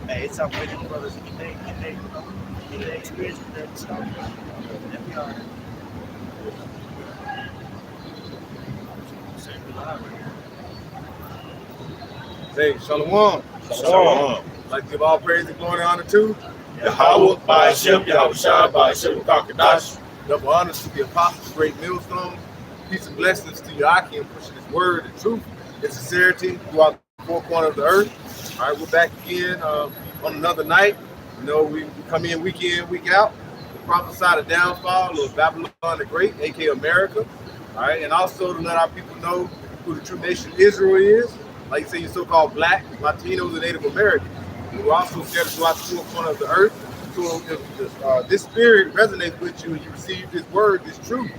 Hey, it's up with them brothers. Get their experience with that stuff. Then we are. Hey, Shalom. Shalom. Like to give all praise and glory and honor to Yahweh, by Hashem, Yahweh Shai, by Hashem, Kakadash. double honors to the apostles, great millstone. Peace and blessings to Yaki and pushing his word and truth and sincerity throughout the four corners of the earth. All right, we're back again on another night. You know, we come in, week week out. We prophesy the downfall of Babylon the Great, aka America. All right, and also to let our people know who the true nation Israel is. Like you say, you're so-called Black, Latinos, and Native Americans. And we're also scattered throughout the four corners of the earth. So if this spirit resonates with you, and you receive this word, this truth,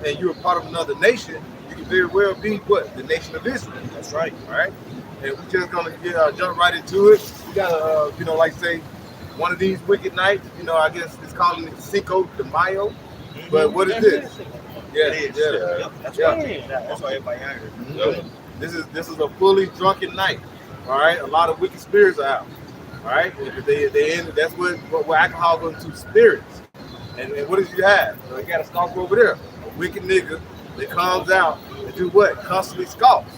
and you're a part of another nation, you can very well be what? The nation of Israel. That's right. All right? And we're just going to jump right into it. We got to, like say, one of these wicked nights, I guess it's calling it Cinco de Mayo. Mm-hmm. But what is this? Yeah. That's why everybody out here. Mm-hmm. This is a fully drunken night. All right, a lot of wicked spirits are out. All right, that's what alcohol goes into, spirits. And what does you have? You got a stalker over there, a wicked nigga that comes out and do what? Constantly scoffs.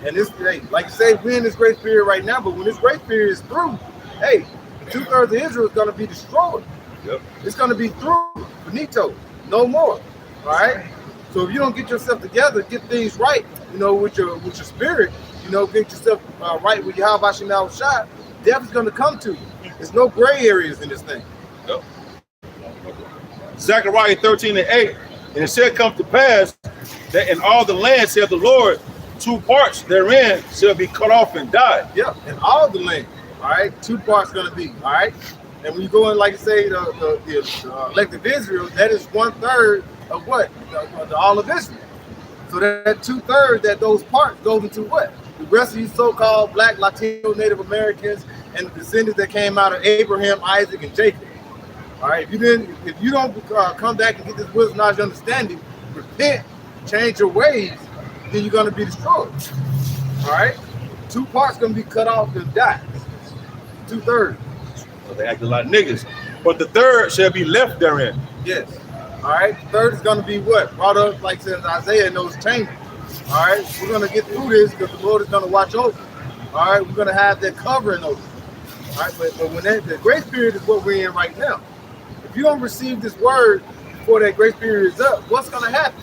And this, hey, like you say, we're in this great spirit right now, but when this great spirit is through, hey, 2/3 of Israel is going to be destroyed. Yep. It's going to be through, finito, no more. All right. So if you don't get yourself together, get things right, with your spirit, get yourself right with Yahweh Shai, shot, death is going to come to you. There's no gray areas in this thing. Yep. Zechariah 13:8, and it shall come to pass that in all the land, saith the Lord, 2 parts therein shall be cut off and die. Yeah, in all the land. All right, 2 parts going to be. All right, and when you go in, like you say, the elective Israel, that is 1/3 of what? The all of Israel. So that 2/3, that those parts goes into what? The rest of you so-called Black, Latino, Native Americans, and the descendants that came out of Abraham, Isaac, and Jacob. All right, if you don't come back and get this wisdom, knowledge, understanding, repent, change your ways, then you're going to be destroyed. All right, 2 parts going to be cut off and die. 2/3. So they act a lot of niggas, but the 1/3 shall be left therein. Yes. All right, 1/3 is going to be what? Brought up, like says Isaiah, in those chambers. All right, we're going to get through this because the Lord is going to watch over. All right, we're going to have that covering over. All right, but when the grace period is what we're in right now. If you don't receive this word before that grace period is up, what's going to happen?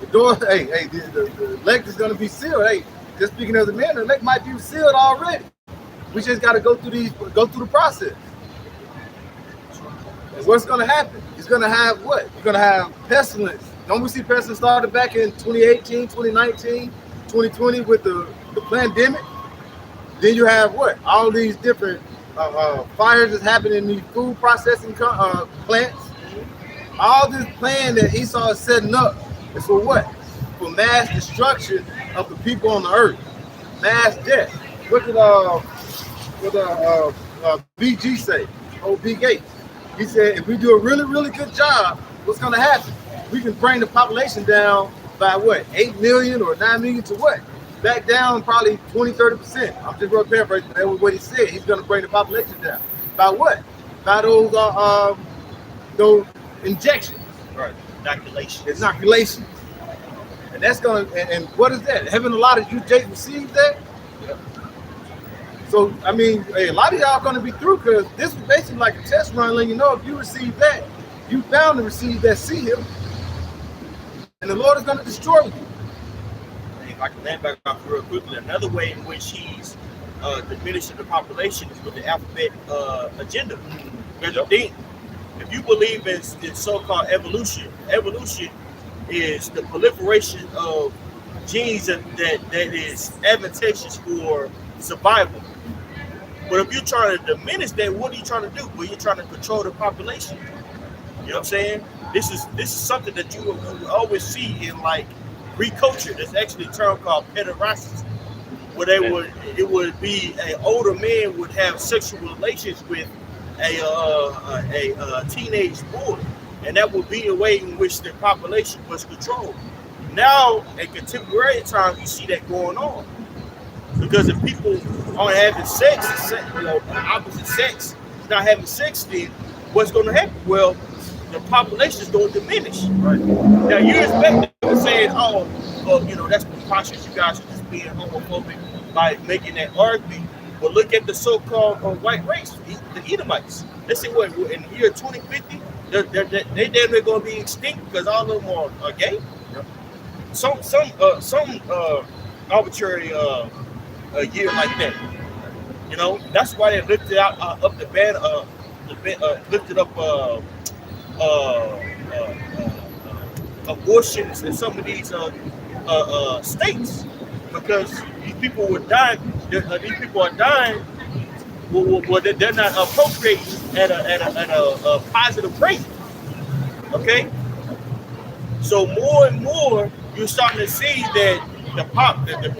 The door, the elect is going to be sealed. Hey, just speaking as a man, the elect might be sealed already. We just got to go through the process. And what's going to happen? It's going to have what? You're going to have pestilence. Don't we see pestilence started back in 2018, 2019, 2020 with the pandemic? Then you have what? All these different fires that's happening in these food processing plants. All this plan that Esau is setting up is for what? For mass destruction of the people on the earth. Mass death. What did BG say? B. Gates. He said, if we do a really, really good job, what's going to happen? We can bring the population down by what? 8 million or 9 million to what? Back down probably 20-30%. I'm just going to paraphrase, but that was what he said. He's going to bring the population down. By what? By those injections. Right. Inoculations. And that's going to, and what is that? Haven't a lot of you Jays received that? Yep. So, I mean, a lot of y'all going to be through because this is basically like a test run letting you know if you receive that, you bound to receive that seal. And the Lord is going to destroy you. If I can land back off real quickly, another way in which he's diminishing the population is with the alphabet agenda. Because if you believe in so-called evolution is the proliferation of genes that is advantageous for survival. But if you're trying to diminish that, what are you trying to do? Well, you're trying to control the population. You know what I'm saying? This is something that you will always see in like Greek culture. There's actually a term called pederasty, where it would be an older man would have sexual relations with a teenage boy, and that would be a way in which the population was controlled. Now, in contemporary times, you see that going on. Because if people aren't having sex, sex, not having sex, then what's going to happen? Well, the population is going to diminish. Right. Now you expect them to say, "Oh, you know, that's preposterous. You guys are just being homophobic by making that argument." But look at the so-called white race, the Edomites. They say, "What in the year 2050, they damn near going to be extinct because all of them are gay." Yep. Some arbitrary a year like that. You know, that's why they lifted out up the ban, lifted up abortions in some of these states, because these people were dying. These people are dying. Well, they're not appropriating at a positive rate. Okay, so more and more you're starting to see that the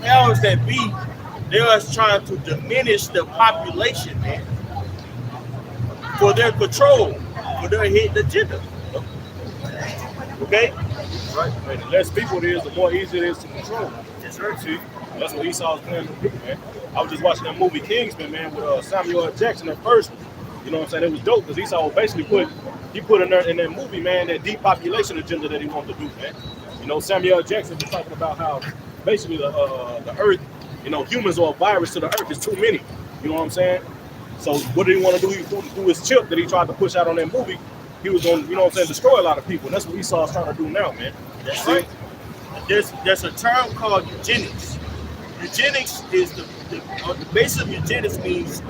powers that be, they are trying to diminish the population, man, for their control, for their hidden agenda. Okay? Right. And the less people it is, the more easy it is to control. That's right. See, that's what Esau's playing with people, man. I was just watching that movie Kingsman, man, with Samuel L. Jackson at first. You know what I'm saying? It was dope because Esau basically put in there in that movie, man, that depopulation agenda that he wanted to do, man. You know, Samuel L. Jackson was talking about how basically the earth, you know, humans are a virus to the earth. It's too many. You know what I'm saying? So what did he want to do? He through his chip that he tried to push out on that movie, he was going to, you know what I'm saying, destroy a lot of people. And that's what Esau's trying to do now, man. That's right. There's a term called eugenics. Eugenics is the basis of eugenics means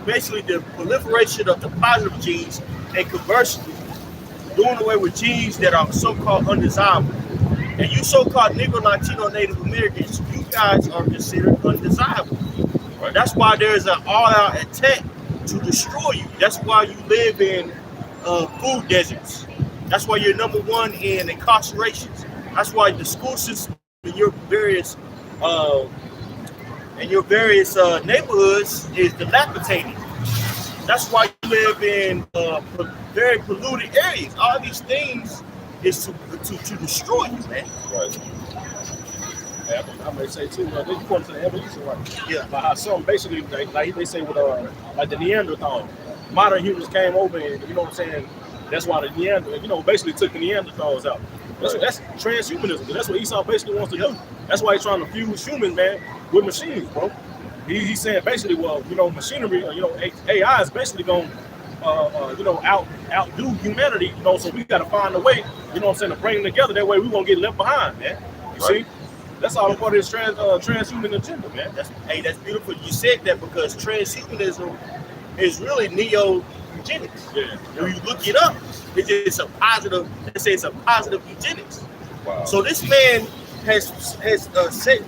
basically the proliferation of the positive genes and conversely doing away with genes that are so-called undesirable. And you so-called Negro, Latino, Native Americans, you guys are considered undesirable. Right? That's why there's an all-out attack to destroy you. That's why you live in food deserts. That's why you're number one in incarcerations. That's why the school system in your various neighborhoods is dilapidated. That's why you live in very polluted areas. All these things is to destroy you, man. Right. Yeah, I may say too, they point to the evolution, right? Yeah. Like how some basically, like they say with like the Neanderthal, modern humans came over and, you know what I'm saying, that's why the Neanderthal, you know, basically took the Neanderthals out. That's transhumanism. That's what Esau basically wants to do. That's why he's trying to fuse humans, man, with machines, bro. He's saying basically, well, you know, machinery, you know, AI is basically going to, you know, outdo humanity, you know, so we got to find a way, you know what I'm saying, to bring them together. That way we won't get left behind, man. You see? That's all a part of this transhuman agenda, man. That's beautiful. You said that because transhumanism is really neo-eugenics. Yeah. When you look it up, it's a positive. They say it's a positive eugenics. Wow. So this man has set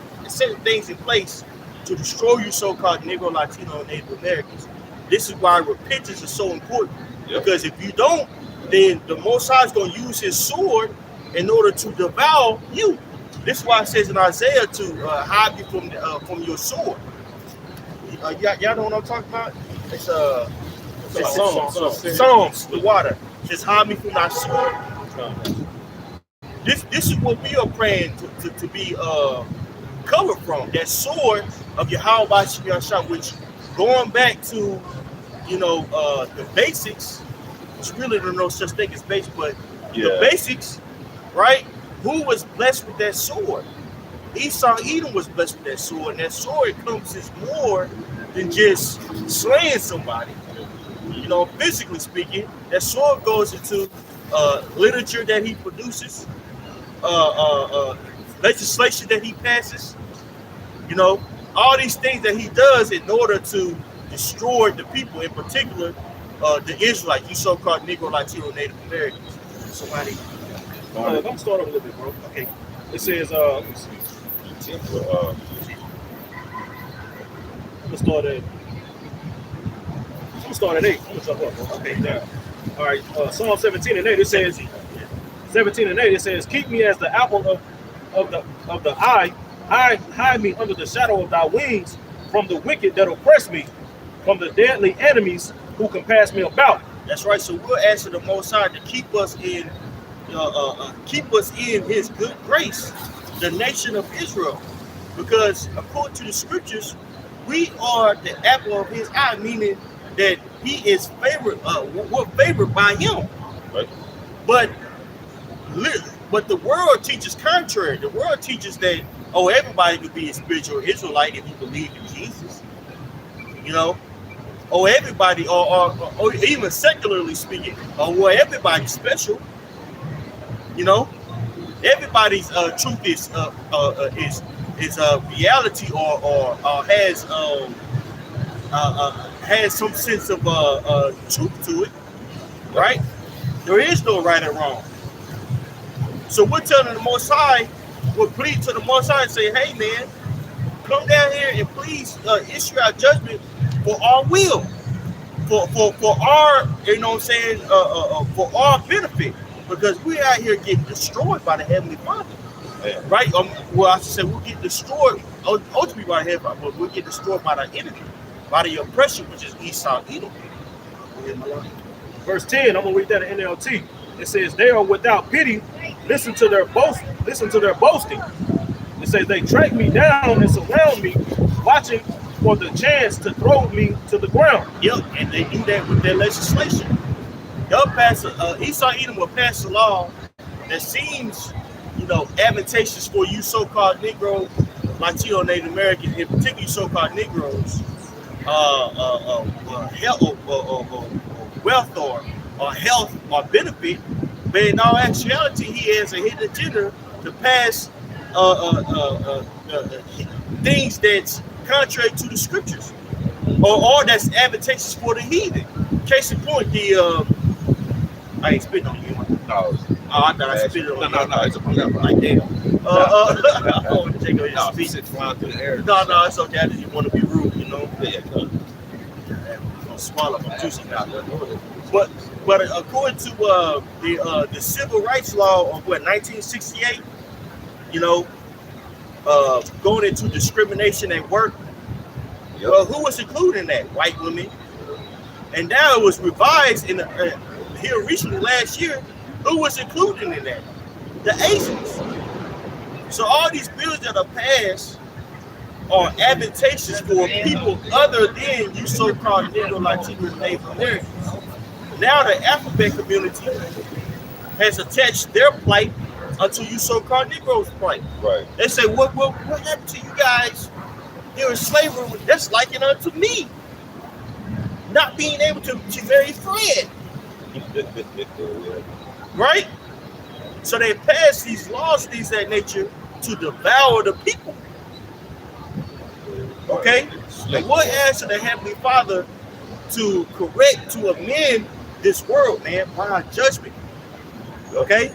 things in place to destroy you, so-called Negro, Latino, and Native Americans. This is why repentance is so important. Yep. Because if you don't, then the Most High is going to use His sword in order to devour you. This is why it says in Isaiah to hide you from your sword. Y'all know what I'm talking about? It's Psalms, the water. Just hide me from thy sword. This is what we are praying to be covered from. That sword of Yahweh Shah, which going back to, you know, the basics, which really don't know such thing as basics, but the basics, right? Who was blessed with that sword? Esau Edom was blessed with that sword, and that sword encompasses more than just slaying somebody. You know, physically speaking, that sword goes into literature that he produces, legislation that he passes, you know, all these things that he does in order to destroy the people, in particular, the Israelites, you so-called Negro, Latino, Native Americans. Somebody. Let me start up a little bit, bro. Okay. It says, let me see. I'm gonna start at 8. I'm gonna jump up, bro. Okay, down. All right, Psalm 17 and 8. It says, 17 and 8. It says, "Keep me as the apple of the eye. Hide me under the shadow of thy wings from the wicked that oppress me, from the deadly enemies who compass me about." That's right. So we're asking the Most High to keep us in His good grace, the nation of Israel, because according to the scriptures, We are the apple of his eye, meaning that he is favored. We're favored by him. Right. But the world teaches contrary. The world teaches that everybody could be a spiritual Israelite if you believe in Jesus. You know, everybody, or even secularly speaking, everybody's special. You know, everybody's truth is reality or has some sense of truth to it, right? There is no right or wrong. So we're telling the Most High, we'll plead to the Most High and say, hey man, come down here and please issue our judgment for our will, for our, you know what I'm saying, for our benefit, because we're out here getting destroyed by the Heavenly Father. Yeah. Right? Well, I should say we'll get destroyed ultimately by the Heavenly Father, but we'll get destroyed by the enemy, by the oppression, which is Esau, Edom. Verse 10, I'm gonna read that in NLT. It says, they are without pity. Listen to their boasting. It says they track me down and surround me, watching for the chance to throw me to the ground. Yep, and they do that with their legislation. They'll pass Esau, Edom will pass a law that seems, advantageous for you so-called Negro, Latino, Native Americans, in particular so-called Negroes, wealth or health or benefit, but in all actuality, he has a hidden agenda to pass things that's contrary to the scriptures, or that's advantageous for the heathen. Case in point, I ain't spitting on you. No. I thought I spit it on you. No, it's okay. Like damn. I don't want to take away your speech. Flying through the air. No, it's okay. I just want to be rude, Yeah. I'm gonna swallow my juicy now. But according to the civil rights law of 1968, going into discrimination at work, who was included in that? White women. And now it was revised here recently last year. Who was included in that? The Asians. So all these bills that are passed are advantageous for people other than you so-called Negro, Latino, and Native Americans. Now the alphabet community has attached their plight unto you so-called Negroes' plight. Right. They say, what happened to you guys during slavery? That's like it unto me. Not being able to marry Fred. Right? So they passed these laws, things of that nature, to devour the people. Okay? And we're asking the Heavenly Father to correct, to amend this world, man, by judgment. Okay?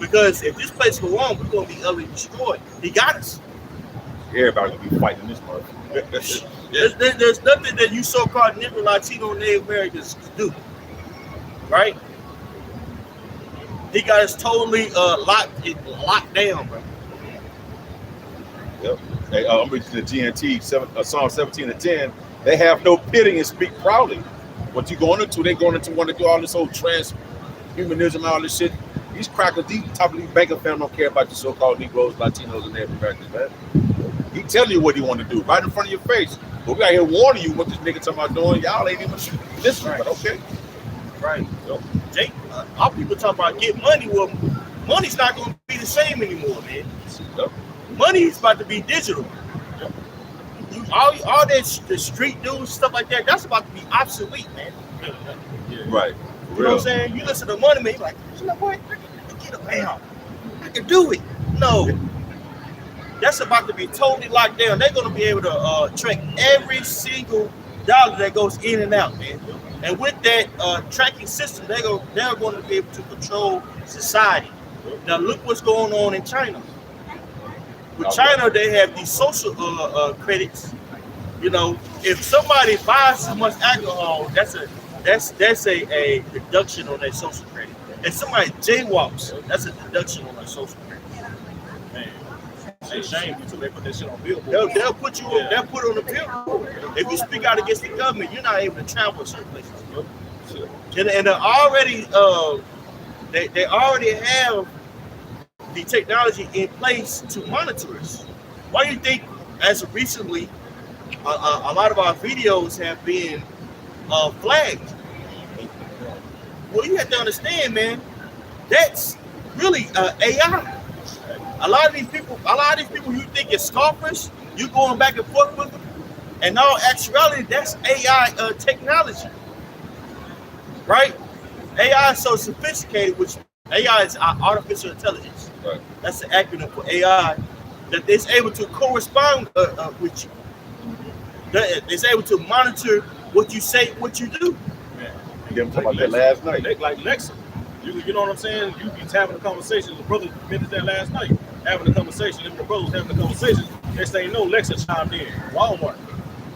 Because if this place go on, we're going to be utterly destroyed. He got us. Everybody will be fighting this part. There's nothing that you so-called Negro, Latino, Native Americans do. Right? He got us totally locked down, bro. Yep. Hey, I'm reading the GNT, Psalm 17:10. They have no pity and speak proudly. What you going into? They going into want to do all this whole transhumanism, all this shit. These crackers, these top of these banking family don't care about the so-called Negroes, Latinos, and Native Americans, man. He telling you what he want to do right in front of your face. But we out here warning you what this nigga talking about doing. Y'all ain't even listening, but okay. Right. So, Jake, our people talk about get money. Well, money's not going to be the same anymore, man. Yep. Money is about to be digital. Yep. All that the street news, stuff like that, that's about to be obsolete, man. Right. You know what I'm saying? You listen to Money Man, you're like, you know what? I can get a pound. I can do it. No. That's about to be totally locked down. They're going to be able to track every single dollar that goes in and out, man. And with that tracking system, they're going to be able to control society. Now, look what's going on in China. With China, they have these social credits. If somebody buys too much alcohol, that's a deduction on their social credit. If somebody jaywalks, that's a deduction on their social credit. Man, they shame you until they put that shit on billboard. They'll put you on. They'll put it on the billboard. If you speak out against the government, you're not able to travel certain places. And they already have the technology in place to monitor us. Why do you think, as of recently, a lot of our videos have been flagged. Well, you have to understand, man. That's really AI. A lot of these people you think is scoffers, you going back and forth with them, and in all actuality, that's AI technology, right? AI is so sophisticated, which AI is artificial intelligence. Right. That's the acronym for AI, that it's able to correspond with you. That it's able to monitor what you say, what you do. Man. And then talking about that last night. Like Lexa. You know what I'm saying? You be having a conversation. The brother finished that last night, having a conversation. If the brother was having a conversation, they say no. Lexa chimed in. Walmart.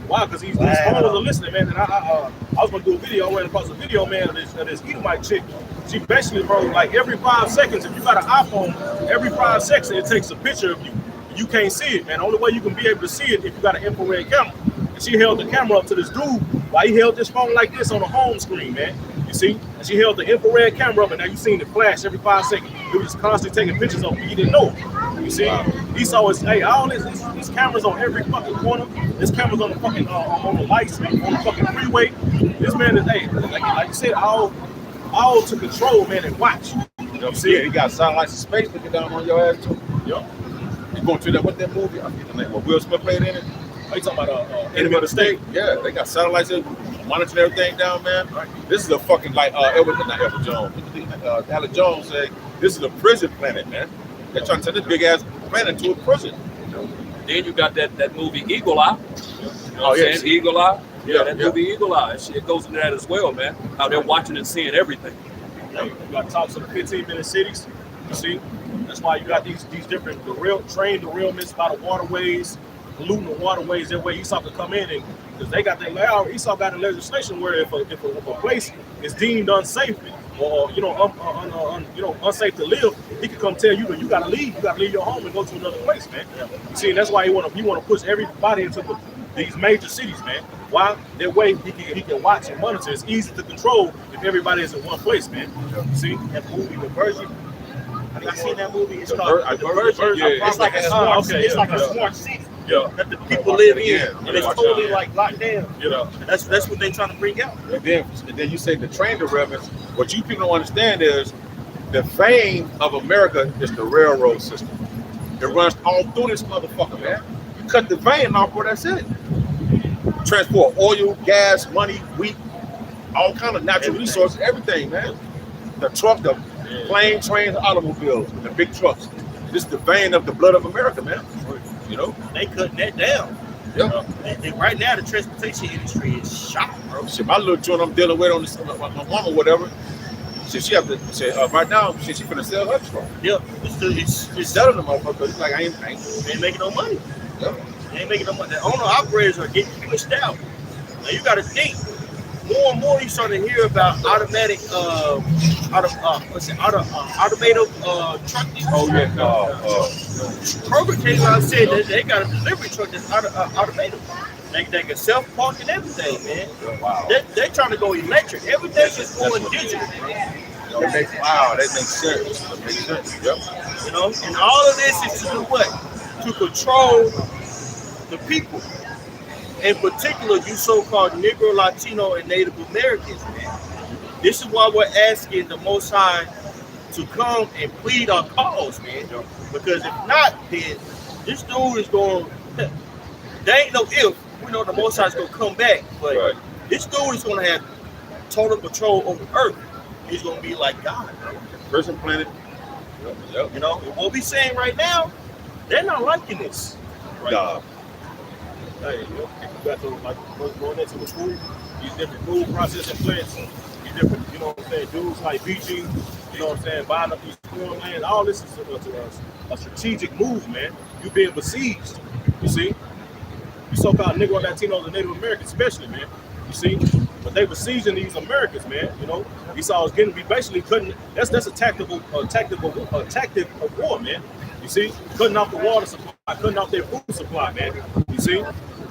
Why? Because these phones are listening, man. And I was gonna do a video. I ran across a video, man, of this Edomite chick. She basically, bro, like every 5 seconds, if you got an iPhone, every 5 seconds it takes a picture of you. You can't see it, man. The only way you can be able to see it if you got an infrared camera. And she held the camera up to this dude while he held this phone like this on the home screen, man. You see? And she held the infrared camera up, and now you seen it flash every 5 seconds. It was just constantly taking pictures of him. He didn't know it. You see? He saw his, hey, all these cameras on every fucking corner. There's cameras on the fucking, on the lights, on the fucking freeway. This man is, hey, like you said, all to control, man, and watch. You see, he got satellites in space looking down on your ass too. Yup. You going to that? What that movie? I forget the name. What Will Smith played in it? Are you talking about Enemy of the State? Yeah, they got satellites in, monitoring everything down, man. Right. This is a fucking like not Edward Jones. Alex Jones said this is a prison planet, man. They're trying to turn this big ass planet into a prison. Then you got that movie Eagle Eye. You know what I'm saying? Eagle Eye. Yeah, that movie Eagle Eye. It goes into that as well, man. How they're watching and seeing everything. You got talks of the 15-minute cities. You see, that's why you got these different train derailments by the waterways, polluting the waterways. That way Esau could come in and because they got that. Esau got a legislation where if a place is deemed unsafe or unsafe to live, he could come tell you that you got to leave. You got to leave your home and go to another place, man. You see, that's why he want to push everybody into these major cities, man. Why? That way he can watch and monitor. It's easy to control if everybody is in one place, man. You see that movie, The Virgin. I seen that movie. It's called The Virgin. Yeah. It's like a smart. It's like a smart city. Yeah. That the people live in, and it's totally like locked down. Yeah. And that's what they're trying to bring out. And then you say the train derailments. What you people don't understand is the vein of America is the railroad system. It runs all through this motherfucker, man. You cut the vein off, where that's it. Transport oil, gas, money, wheat, all kind of natural resources, everything, man. The truck, the plane, trains, automobiles, the big trucks. This is the vein of the blood of America, man. You know, they cutting that down. Yeah. And right now, the transportation industry is shot, bro. Shit, my little joint I'm dealing with on this, my mom or whatever. She have to say right now. She finna sell her truck. Yeah, it's selling them motherfuckers. It's like I ain't making no money. Yeah. They ain't making no money. The owner operators are getting pushed out. Now you got to think. More and more, you start to hear about automatic, automated trucking. Oh yeah, Kroger came out and said that they got a delivery truck that's automated. They can self-park and everything, man. Wow. They're trying to go electric. Everything is going digital, bro. That makes sense. That makes sense. Yep. You know, and all of this is to do what? To control the people. In particular, you so-called Negro, Latino, and Native Americans, man. This is why we're asking the Most High to come and plead our cause, man. Because if not, then this dude is going. There ain't no if. We know the Most High is going to come back, but this dude is going to have total control over Earth. He's going to be like God, bro. Prison planet. You know, and what we saying right now, they're not liking this. Right now. Hey, you got to going into the food, these different food processing plants, these different, you know what I'm saying, dudes like BG, you know what I'm saying, buying up these foreign lands. All this is a strategic move, man. You being besieged, you see. You so-called Negro, Latinos, and Native Americans, especially, man. You see, but they besieging these Americans, man. You know, Esau is getting basically cutting. That's a tactic of war, man. You see, cutting off the water supply, cutting off their food supply, man. You see,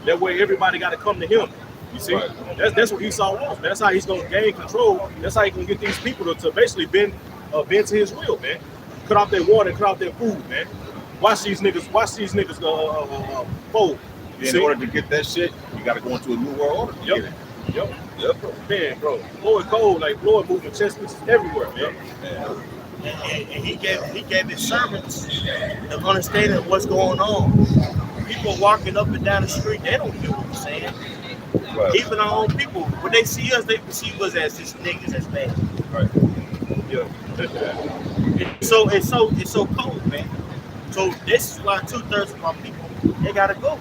that way everybody got to come to him. You see, that's what Esau wants, man. That's how he's gonna gain control. That's how he can get these people to basically bend to his will, man. Cut off their water, cut off their food, man. Watch these niggas fold. In order to get that shit, you got to go into a new world order. To get it. Yep. Man, bro, Floyd Cole, like Floyd moving chess pieces everywhere, man. And he gave his servants the understanding of what's going on. People walking up and down the street, they don't hear what we're saying. Right. Even our own people, when they see us, they perceive us as just niggas, as bad. Right. Yeah. It's so cold, man. So this is why 2/3 of our people, they gotta go.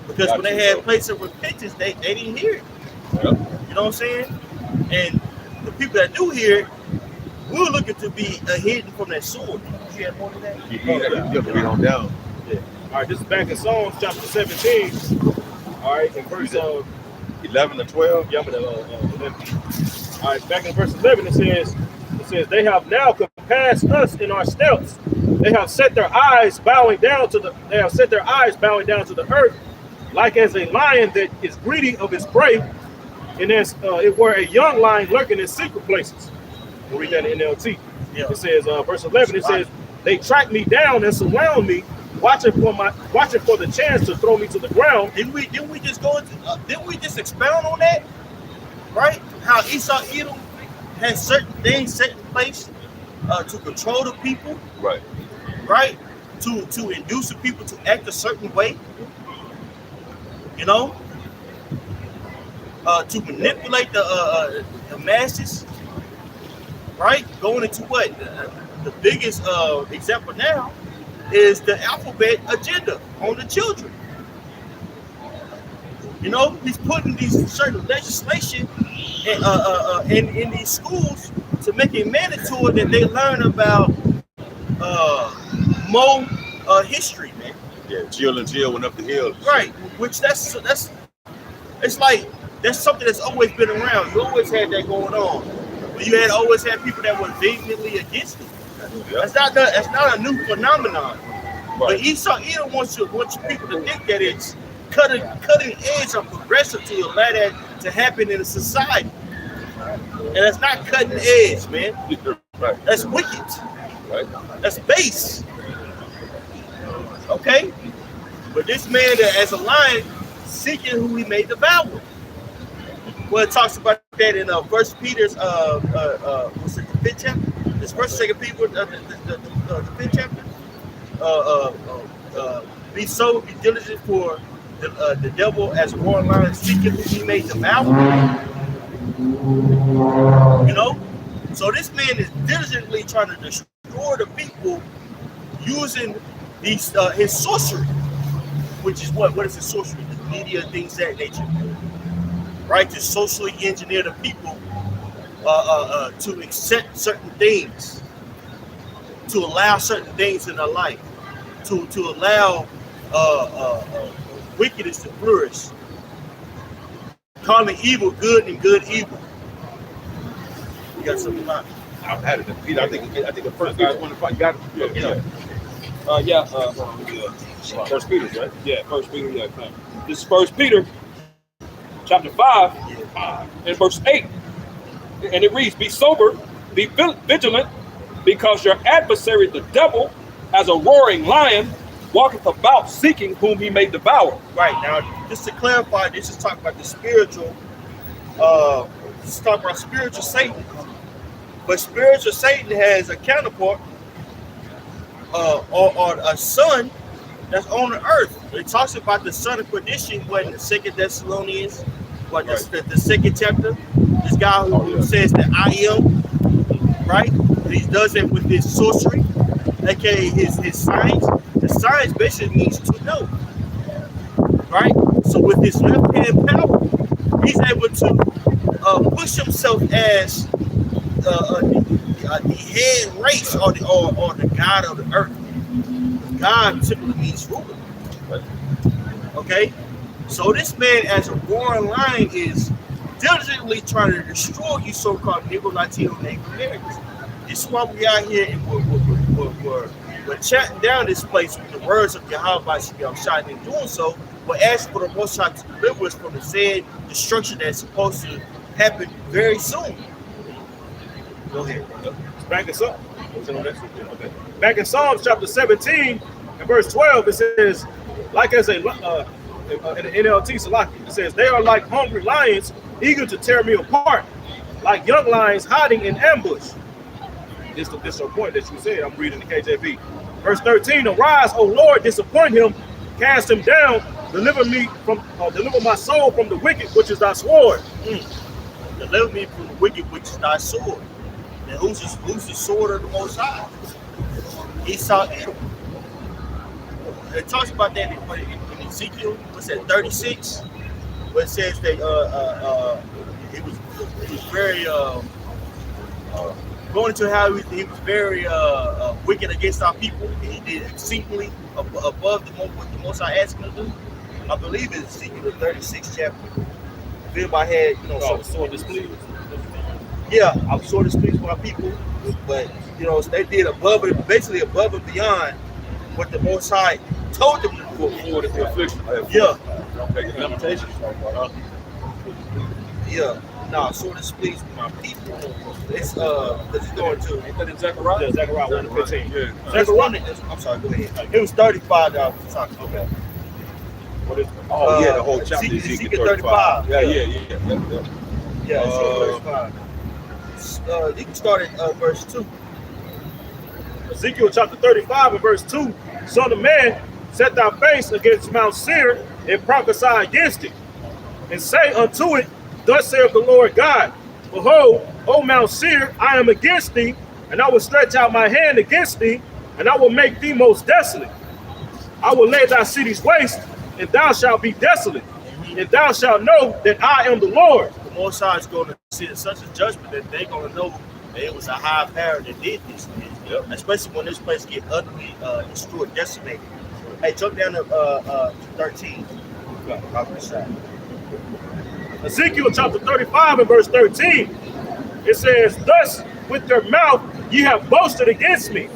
Because when they had place of repentance, they didn't hear it. Yep. You know what I'm saying? And the people that do hear it, we're looking to be hidden from that sword. You had more than that? You have to read on down. Yeah. All right, this is back in Psalms chapter 17. All right, in verse 11 to 12. Yeah, I'm at 11. All right, back in verse 11, it says, they have now compassed us in our steps. They have set their eyes bowing down to the earth, like as a lion that is greedy of his prey, and as it were a young lion lurking in secret places. We'll read that in NLT. Yeah. It says, verse 11, it says, they track me down and surround me, watching for the chance to throw me to the ground. Didn't we just expound on that? Right? How Esau Edom has certain things set in place to control the people, Right. right? To induce the people to act a certain way, you know, to manipulate the masses, right? Going into what the biggest example now is the alphabet agenda on the children. You know, he's putting these certain legislation in these schools to make it mandatory that they learn about more history, man. Yeah, Jill and Jill went up the hill. Right, which that's it's like that's something that's always been around. You always had that going on, but you always had people that were vehemently against it. Yeah. That's not a new phenomenon. Right. But Esau Edom wants people to think that it's cutting edge or progressive to allow that to happen in a society, and that's not cutting edge, man. Right. That's wicked. Right. That's base. Okay, but this man that as a lion seeking who he may devour. Well, it talks about that in First Peter's what's it, the 5th chapter? This First, 2nd Peter, the 5th chapter. Be diligent for the devil as a roaring lion seeking who he may devour. You know, so this man is diligently trying to destroy the people using these his sorcery, which is what is his sorcery? The media, things that nature, right? To socially engineer the people to accept certain things, to allow certain things in their life, to allow wickedness to flourish, calling evil good and good evil. You got something about it? I've had it. Peter, I think the first guy won the fight. You got it. First Peter, right? Yeah, First Peter. Yeah, this is First Peter, chapter 5, and verse 8, and it reads: "Be sober, be vigilant, because your adversary, the devil, as a roaring lion, walketh about seeking whom he may devour." Right, now, just to clarify, this is talking about the spiritual. This is talking about spiritual Satan, but spiritual Satan has a counterpart. Or a son that's on the earth. It talks about the son of perdition, what in the 2nd Thessalonians, what the 2nd chapter. This guy who says that I am, right? And he does it with his sorcery, aka his science. The science basically means to know, right? So with his left hand power, he's able to push himself as the head race or the god of the earth. God typically means ruler. Okay, so this man, as a roaring lion, is diligently trying to destroy you, so-called Negro, Latino, Native Americans. This is why we out here and we're chatting down this place with the words of Yahweh Shai, and doing so, we're asking for the Most High to deliver us from the said destruction that's supposed to happen very soon. Go ahead. Back in Psalms chapter 17 and verse 12, it says, like as a in the NLT Salaki, it says, they are like hungry lions, eager to tear me apart, like young lions hiding in ambush. This is a point that you said. I'm reading the KJV. Verse 13, arise, O Lord, disappoint him, cast him down, deliver my soul from the wicked, which is thy sword. Deliver me from the wicked, which is thy sword. And who's the sword of the Most High? Esau, Edom. It talks about that in Ezekiel, what's that, 36, where it says that he was very going into how he was very wicked against our people. And he did exceedingly above what the Most High asked him to do. I believe it's Ezekiel the 36th chapter. If anybody had, some sword displeased. Yeah, I'm sure displeased with my people, but they did basically above and beyond what the Most High told them to do. For the affliction. Yeah. Okay, limitations. Yeah. No, sort of displeased with my people. It's going to. Ain't that in Zechariah? Yeah, Zechariah 1:15. Yeah. Zechariah. I'm sorry. Go ahead. It was $35. Okay. What is? Oh yeah, the whole chapter. Ezekiel 35. Yeah. Yeah, Ezekiel 35. You can start at verse 2. Ezekiel chapter 35 and verse 2. Son of man, set thy face against Mount Seir and prophesy against it, and say unto it, thus saith the Lord God, behold, O Mount Seir, I am against thee, and I will stretch out my hand against thee, and I will make thee most desolate. I will lay thy cities waste, and thou shalt be desolate, and thou shalt know that I am the Lord. The Most High is going to sit such a judgment that they're going to know that it was a high power that did this. Yep. Especially when this place get utterly destroyed, decimated. Hey, jump down to 13. Ezekiel chapter 35 and verse 13. It says, thus with your mouth ye have boasted against me,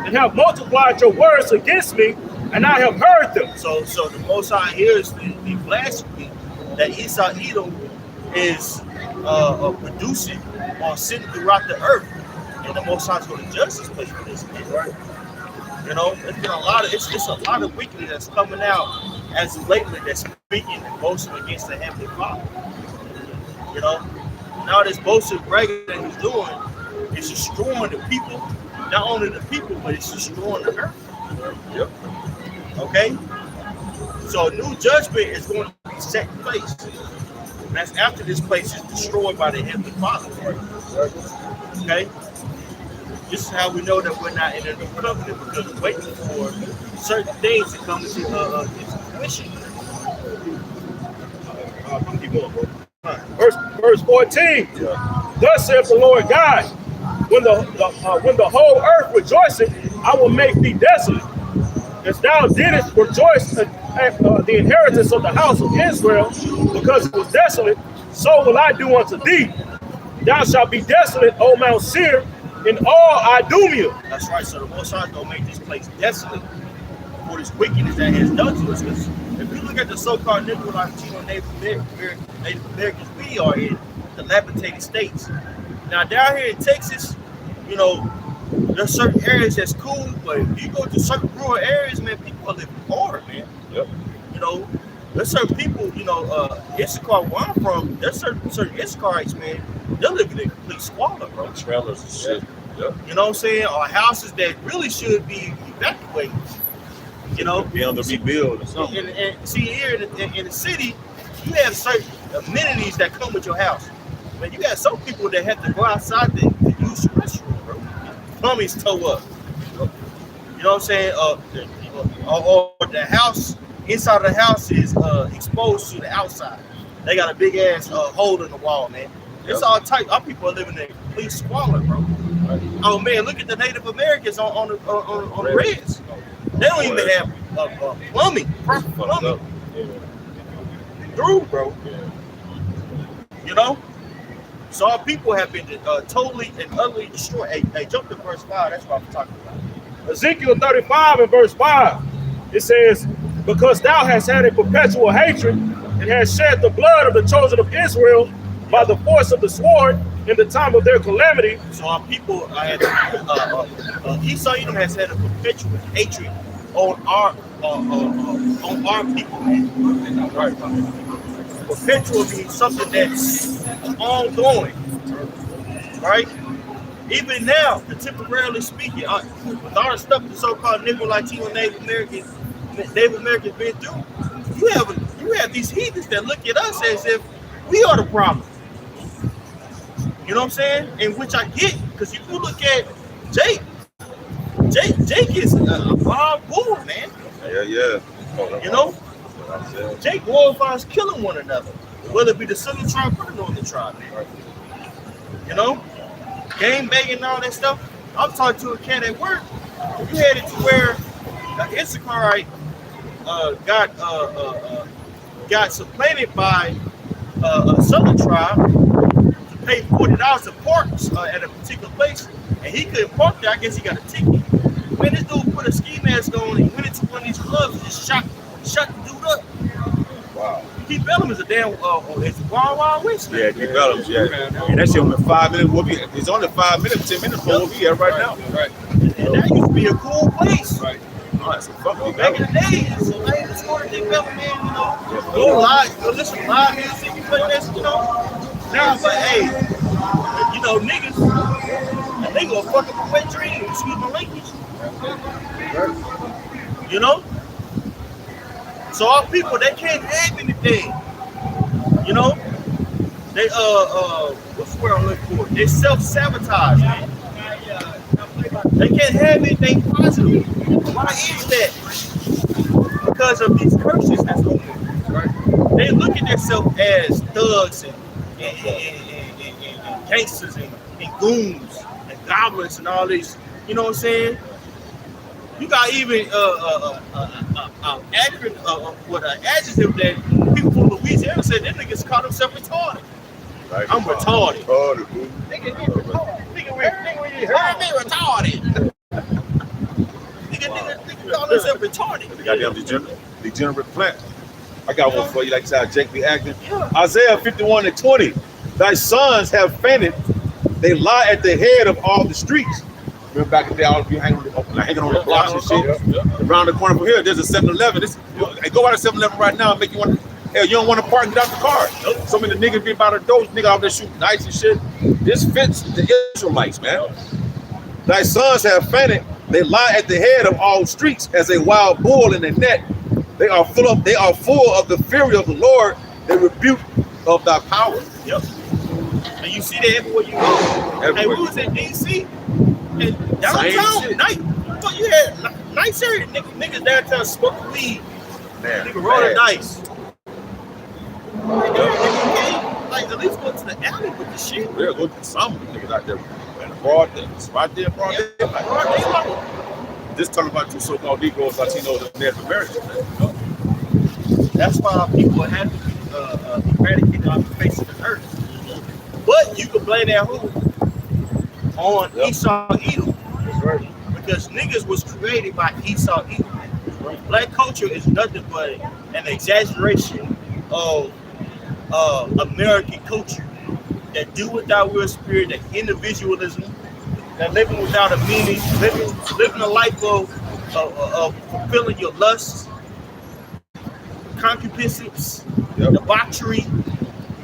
and have multiplied your words against me, and I have heard them. So the Most High hears the blasphemy that Esau Edom is producing or sitting throughout the earth, and the Most High is going to judge this place for this, right? There's been a lot of wickedness that's coming out as of lately that's speaking and boasting against the Heavenly Father. Now this boasting bragging that he's doing is destroying the people, not only the people, but it's destroying the earth. Yep. Okay? So a new judgment is going to be set in place. And that's after this place is destroyed by the Heavenly Father. Okay? This is how we know that we're not in a new covenant, because we're waiting for certain things to come into fruition. Keep going, bro. Verse 14. Yeah. Thus saith the Lord God, when the whole earth rejoiceth, I will make thee desolate. As thou didst rejoice at the inheritance of the house of Israel, because it was desolate, so will I do unto thee. Thou shalt be desolate, O Mount Seir, in all Idumea. That's right. So the Most High is going to make this place desolate for this wickedness that has done to us. Because if you look at the so-called Native Americans, we are in dilapidated states. Now down here in Texas, there's certain areas that's cool, but if you go to certain rural areas, man, people are living hard, man. Yep. There's certain people, Issachar, where I'm from, there's certain Issacharites, man, they're living in complete squalor, bro. Trailers and shit. Yep. You know what I'm saying? Or houses that really should be evacuated. Be on the rebuild or something. And see, here in the city, you have certain amenities that come with your house. Man, you got some people that have to go outside to use the restroom, bro. Plumbing's toe up. You know what I'm saying? Or the house, inside of the house is exposed to the outside. They got a big ass hole in the wall, man. It's all tight. Our people are living in complete squalor, bro. Oh man, look at the Native Americans on the reds. They don't even have plumbing, proper plumbing. Through, bro. So our people have been totally and utterly destroyed. Hey, jump to verse 5. That's what I'm talking about. Ezekiel 35 and verse 5. It says, because thou hast had a perpetual hatred and hast shed the blood of the chosen of Israel by the force of the sword in the time of their calamity. So our people, Esau Edom has had a perpetual hatred on on our people, man. Perpetual means something that's ongoing, right? Even now, contemporarily speaking, with all the stuff the so-called Negro Latino Native Americans been through, you have these heathens that look at us as if we are the problem. You know what I'm saying? And which I get, because if you look at Jake is a wild bull, man. Yeah. You know, Jake glorifies killing one another, whether it be the Southern tribe or the Northern tribe, man. You know, game banging and all that stuff. I was talking to a cat at work. You had it to where Issacharite got supplanted by a Southern tribe to pay $40 to park at a particular place, and he couldn't park there. I guess he got a ticket. Man, this dude put a ski mask on and went into one of these clubs and just shot the dude up. Wow. Keith Bellum is a damn it's Wild Wild West, man. Yeah, Keith Bellum's, yeah. And that shit only 5 minutes. It's only 5 minutes, 10 minutes from where we at right now. Right. And that used to be a cool place. Right. Oh, that's a fucking Back in the days, so I ain't discovered Keith Bellum, man, you know. Go live, go listen to live music, you play this, you know. Now, but hey, you know, niggas, a nigga will fuck up a wet dream, excuse my language. You know? So our people, they can't have anything. You know? They what's the word I'm looking for? They self-sabotage, man. They can't have anything positive. Why is that? Because of these curses that's going on. Right? They look at themselves as thugs and gangsters and goons and goblins and all these, you know what I'm saying? You got even an adjective that people from Louisiana said that niggas call themselves retarded. Like, I'm retarded. Nigga, you heard me retarded. Nigga call themselves retarded. The goddamn degenerate plant. I got one for you, like how Jake be acting. Yeah. Isaiah 51:20. Thy sons have fainted. They lie at the head of all the streets. Remember back in the day, all of you hanging on the blocks and shit. Around the corner from here, there's a 7-Eleven. Go out to 7-Eleven right now and make you want. Hell, you don't want to park and get out the car. So many niggas be by the doors, nigga out there shooting knives and shit. This fits the Israelites, man. Thy sons have fainted. They lie at the head of all streets as a wild bull in a net. They are full of the fury of the Lord, the rebuke of thy power. Yep. And you see that everywhere you go. Hey, we was in DC and downtown night. What you had nice area niggas downtown smoking weed. Man, nigga rolling dice. Nigga can't like at least go to the alley with the shit. We'll go to some of the niggas out there in broad day. It's right there, broad day. Just talking about two so-called Negroes, Latinos, and Native Americans, man. That's why our people have to be eradicated off the face of the earth. But you can blame that who? On Esau Edom. Because niggas was created by Esau Edom. Black culture is nothing but an exaggeration of American culture. That do without real spirit, that individualism, that living without a meaning, living a life of fulfilling your lusts, concupiscence, debauchery,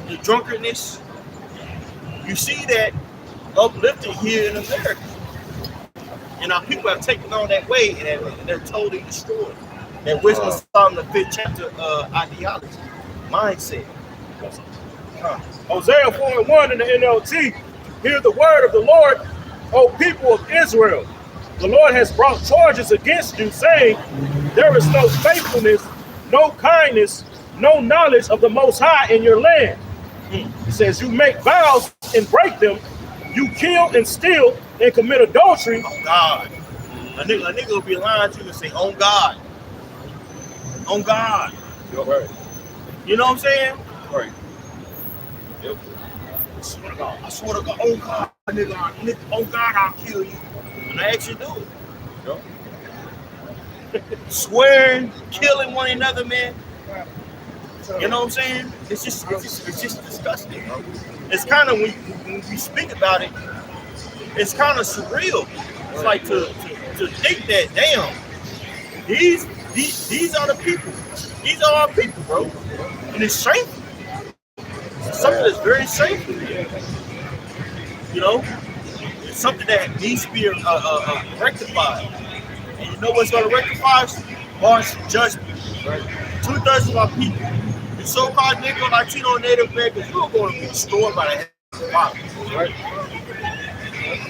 the drunkenness. You see that uplifted here in America. And our people have taken on that way and they're totally destroyed. That wisdom saw in the 5th chapter ideology, mindset. Hosea 4:1 in the NLT. Hear the word of the Lord, O people of Israel. The Lord has brought charges against you, saying, there is no faithfulness, no kindness, no knowledge of the Most High in your land. He says, you make vows and break them. You kill and steal and commit adultery. Oh God. A nigga will be lying to you and say, on God. On God. Right. You know what I'm saying? Right. Yep. I swear to God, oh God, nigga, oh God, I'll kill you. And I actually do it. Yep. Swearing, killing one another, man. You know what I'm saying? It's just disgusting. It's kind of when we speak about it, it's kind of surreal. It's like to think that, damn, these These are the people. These are our people, bro. And it's shameful. It's something that's very shameful. You know, it's something that needs to be rectified. And you know what's going to rectify us? Harsh judgment. Right? 2/3 of our people, the so-called Negro, Latino, Native Americans, you're going to be destroyed by the hand of God. Right?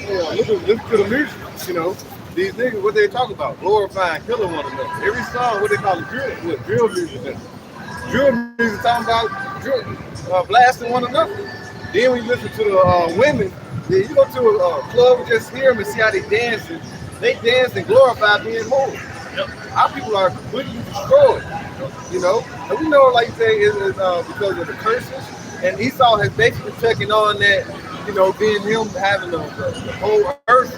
Yeah, look to the music, you know. These niggas, what they talk about, glorifying, killing one another. Every song, what they call it, drill music. Drill music talking about blasting one another. Then when you listen to the women, you go to a club and just hear them and see how they dancing. They dance and glorify being whole. Yep. Our people are completely destroyed, you know. And we know, like you say, it's because of the curses. And Esau has basically taken on that, you know, being him having the whole earth,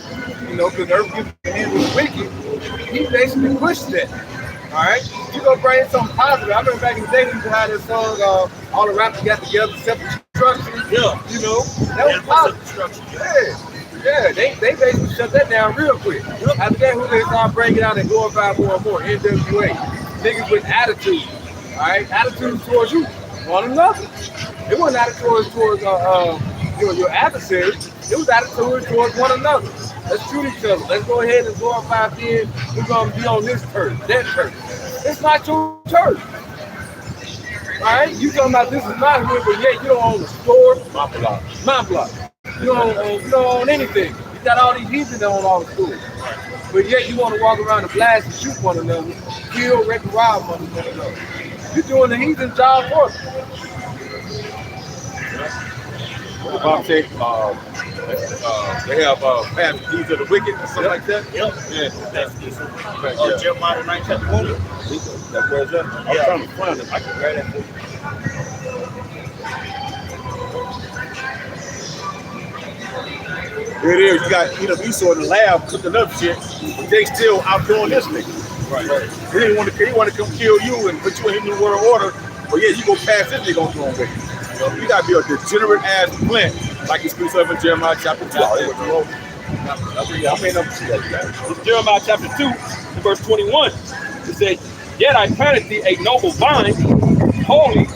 you know, because the earth gives the hand of the wicked. He basically pushed that. All right, you gonna bring something positive. I remember back in the day, we used to have this song, all the rappers got together, self-destruction. Yeah, you know, that was positive. Yeah, they basically shut that down real quick. After that, who they start bringing out and glorify more and more? NWA, niggas with attitude. All right, attitude towards you, one another. It wasn't attitude towards your adversary. It was attitude towards one another. Let's shoot each other. Let's go ahead and glorify being, we're going to be on this church, that church. It's not your church. All right? You talking about this is not here, but yet you don't own the store. My block. You don't own anything. You got all these heathens that own all the schools. But yet you want to walk around and blast and shoot one another, kill, wreck, and rob one another. You're doing the heathen job for them. The Bible says they have past the deeds of the wicked or something like that. Yep. Yeah. That's Jeremiah 9:1. That's where it's at. I'm trying to find it. I can write that for you. Here it is. You got Esau in the lab cooking up shit, but they still out doing this nigga. Right. He didn't want to come kill you and put you in the world order, but yeah, you go past this nigga on your own way. You gotta be a degenerate ass plant, like he speaks of in Jeremiah chapter 2. It's Jeremiah chapter 2, verse 21. It said, "Yet I planted thee a noble vine, holy,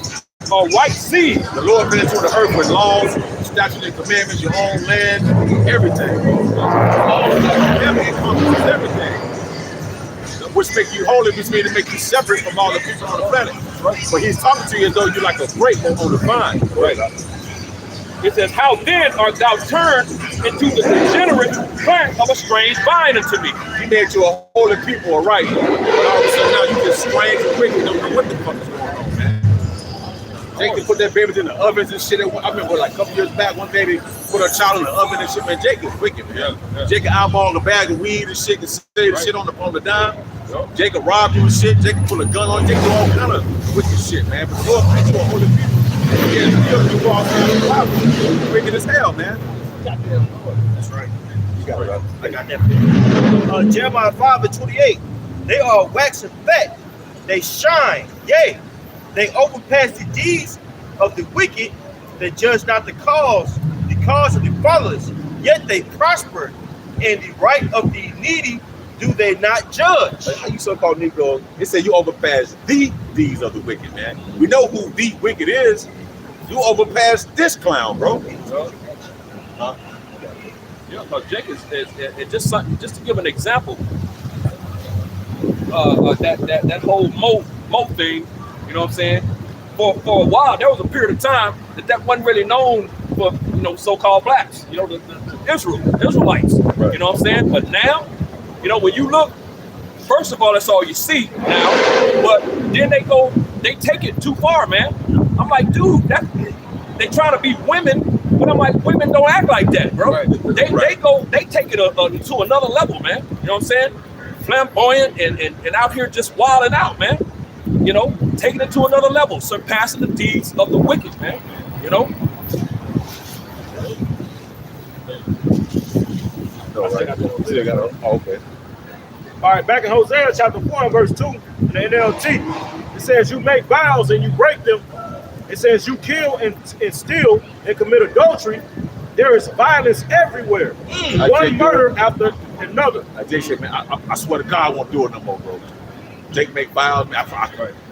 a right seed." The Lord been into the earth with laws, statutes, and commandments, your own land, everything. All of that, encompasses everything. Which make you holy, which means to make you separate from all the people on the planet. Right. But he's talking to you as though you're like a grape on the vine. Right. It says, "How then art thou turned into the degenerate plant of a strange vine unto me?" He made you a holy people, all right. But all of a sudden now you just strange and wicked. Don't know what the fuck is going on, man. Jacob put that baby in the ovens and shit. I remember like a couple years back, one day they put a child in the oven and shit. Man, Jacob's wicked, man. Yeah. Jacob eyeballed a bag of weed and shit and say the shit on the dime. Yep. Jacob robbed you and shit. Jacob put a gun on. Jacob do all kind of wicked shit, man. But the Lord made you a holy people. Yeah, you walk around the Bible. Wicked as hell, man. That's right. You got it. I got that. Jeremiah 5:28. They are waxing fat. They shine. Yea. They overpass the deeds of the wicked. They judge not the cause of the fatherless. Yet they prosper, and the right of the needy do they not judge? How you so-called Negro? They say you overpass the deeds of the wicked, man. We know who the wicked is. You overpass this clown, bro. Yeah, because Jacob is just something. Just to give an example, that whole mo thing. You know what I'm saying? For a while, there was a period of time that wasn't really known for so-called blacks. The Israelites. Right. You know what I'm saying? But now, when you look, first of all, that's all you see now. But then they take it too far, man. I'm like, dude, they try to be women, but I'm like, women don't act like that, bro. Right. They take it to another level, man. You know what I'm saying? Flamboyant and out here just wilding out, man. Taking it to another level, surpassing the deeds of the wicked, man. Okay. All right, back in Hosea chapter 4, verse 2, in the NLT, it says, "You make vows and you break them." It says, "You kill and steal and commit adultery. There is violence everywhere. One murder after another." I man, I swear to God, I won't do it no more, bro. Jake make files.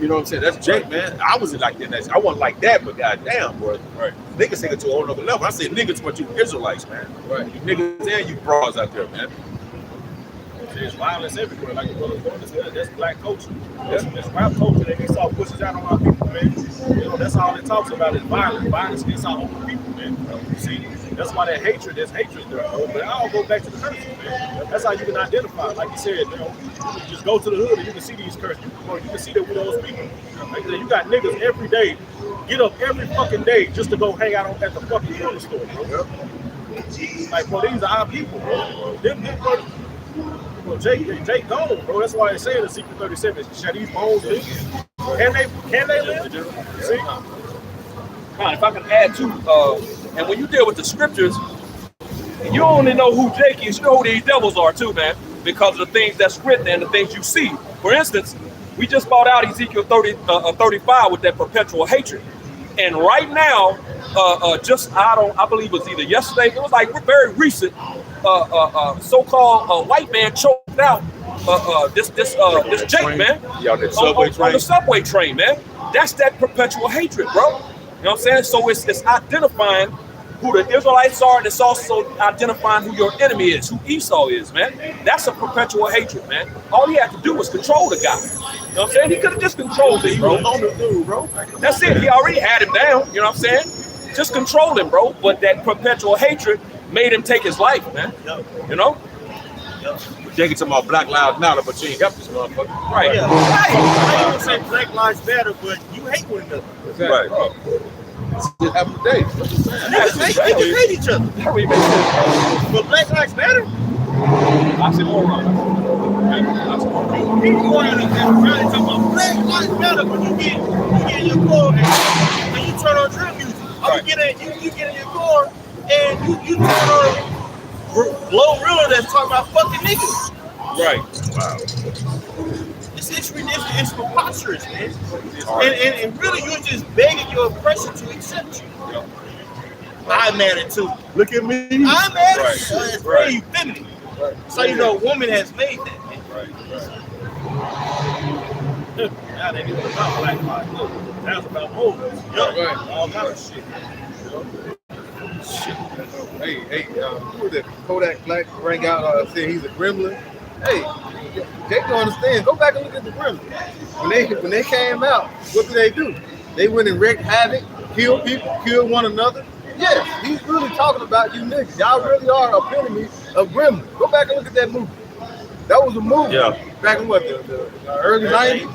You know what I'm saying? That's Jake, man. I wasn't like that. I wasn't like that, but goddamn, bro. Right. Niggas take it to a whole nother level. I say niggas, what you Israelites, man. Right. You niggas and you bras out there, man. There's violence everywhere. Like the brother said, that's black culture. That's rap culture that Esau pushes out on our people, man. You know, that's all it talks about is violence. Violence against our own people, man. You see, that's why there's hatred there. But it all goes back to the curses, man. That's how you can identify. Like you said, you know, you can just go to the hood and you can see these curses. You can see that with those people. Like you got niggas every day, get up every fucking day just to go hang out at the fucking corner store, bro. Like, bro, these are our people, bro. Them bro. Well, Jake gone, bro. That's why they say in the Secret 37, shall these bones live? Can they live? See? Now, if I can add to, and when you deal with the scriptures, you only know who Jake is, you know who these devils are too, man, because of the things that's written and the things you see. For instance, we just brought out Ezekiel 35 with that perpetual hatred. And right now, I believe it was either yesterday, it was like very recent, so-called white man choked out this Jake, man, on the subway train, man. That's that perpetual hatred, bro. You know what I'm saying? So it's identifying who the Israelites are, and it's also identifying who your enemy is, who Esau is, man. That's a perpetual hatred, man. All he had to do was control the guy. You know what I'm saying? He could have just controlled him, bro. That's it. He already had him down. You know what I'm saying? Just control him, bro. But that perpetual hatred made him take his life, man. You know? Jake talking about Black Lives Matter, but you ain't help this motherfucker. Right. Yeah. I ain't gonna say Black Lives Matter, but you hate one another. Right. It happened today. Niggas hate each other. How we make sense? But Black Lives Matter? Oxymoron. People going out and talking about Black Lives Matter, but you get in your car and you turn on drill music. Right. You get in your car and you turn on Blow Real that's talking about fucking niggas. Right. Wow. It's preposterous, man. And really, you're just begging your oppressor to accept you. I'm mad at too. Look at me. I'm mad at too. It's very feminine. Right. So you know, a woman has made that, man. Right. Now they ain't about Black Lives. Look, that's about homeless. Right. All kind of shit. Hey, who was that? Kodak Black bring out said he's a gremlin. Hey, Jake don't understand. Go back and look at the gremlin. When they came out, what do? They went and wreaked havoc, killed people, killed one another. Yes, he's really talking about you niggas. Y'all really are epitome of gremlin. Go back and look at that movie. That was a movie. Yeah. Back in what, the early 90s?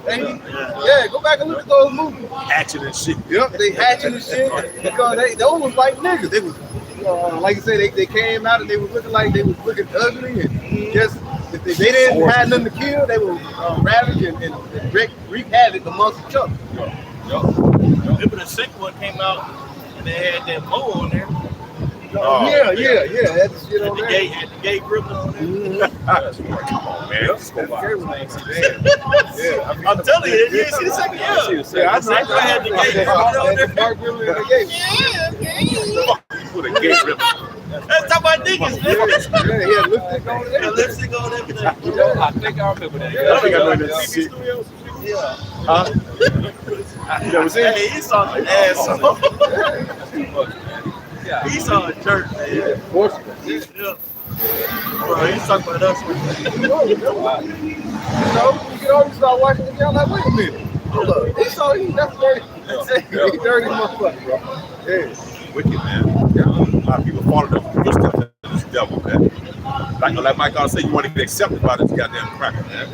80s. Yeah, go back and look at those movies. Hatching and shit. Yep, they hatching and shit because those was like niggas. They was, like you say, they came out and they was looking like they was looking ugly and just, if they didn't have nothing to kill, they were ravage and wreak havoc amongst each other. Remember the second one came out and they had that bow on there. Yeah. Had the shit on there. Had the gay grip on there. Mm-hmm. Come on, man. I'm telling you, you didn't see the second one. Yeah, I had the gay grip on there. Mark Grimmel and the gay. Put a gay grip. Let's talk about niggas, man. Yeah, lipstick on there. Lipstick on everything. I think I remember that. I think I know that shit. Yeah. Huh? You never seen it? Hey, he saw an asshole. He saw a jerk, man. Yeah. Bro, he's talking about us. You can always start watching the game like, wait a minute. Hold up. That's dirty. He's dirty motherfucker, bro. Yeah. Wicked, man. Yeah. A lot of people follow the footsteps of this devil, man. Like Mike always said, you want to get accepted by this goddamn cracker, man.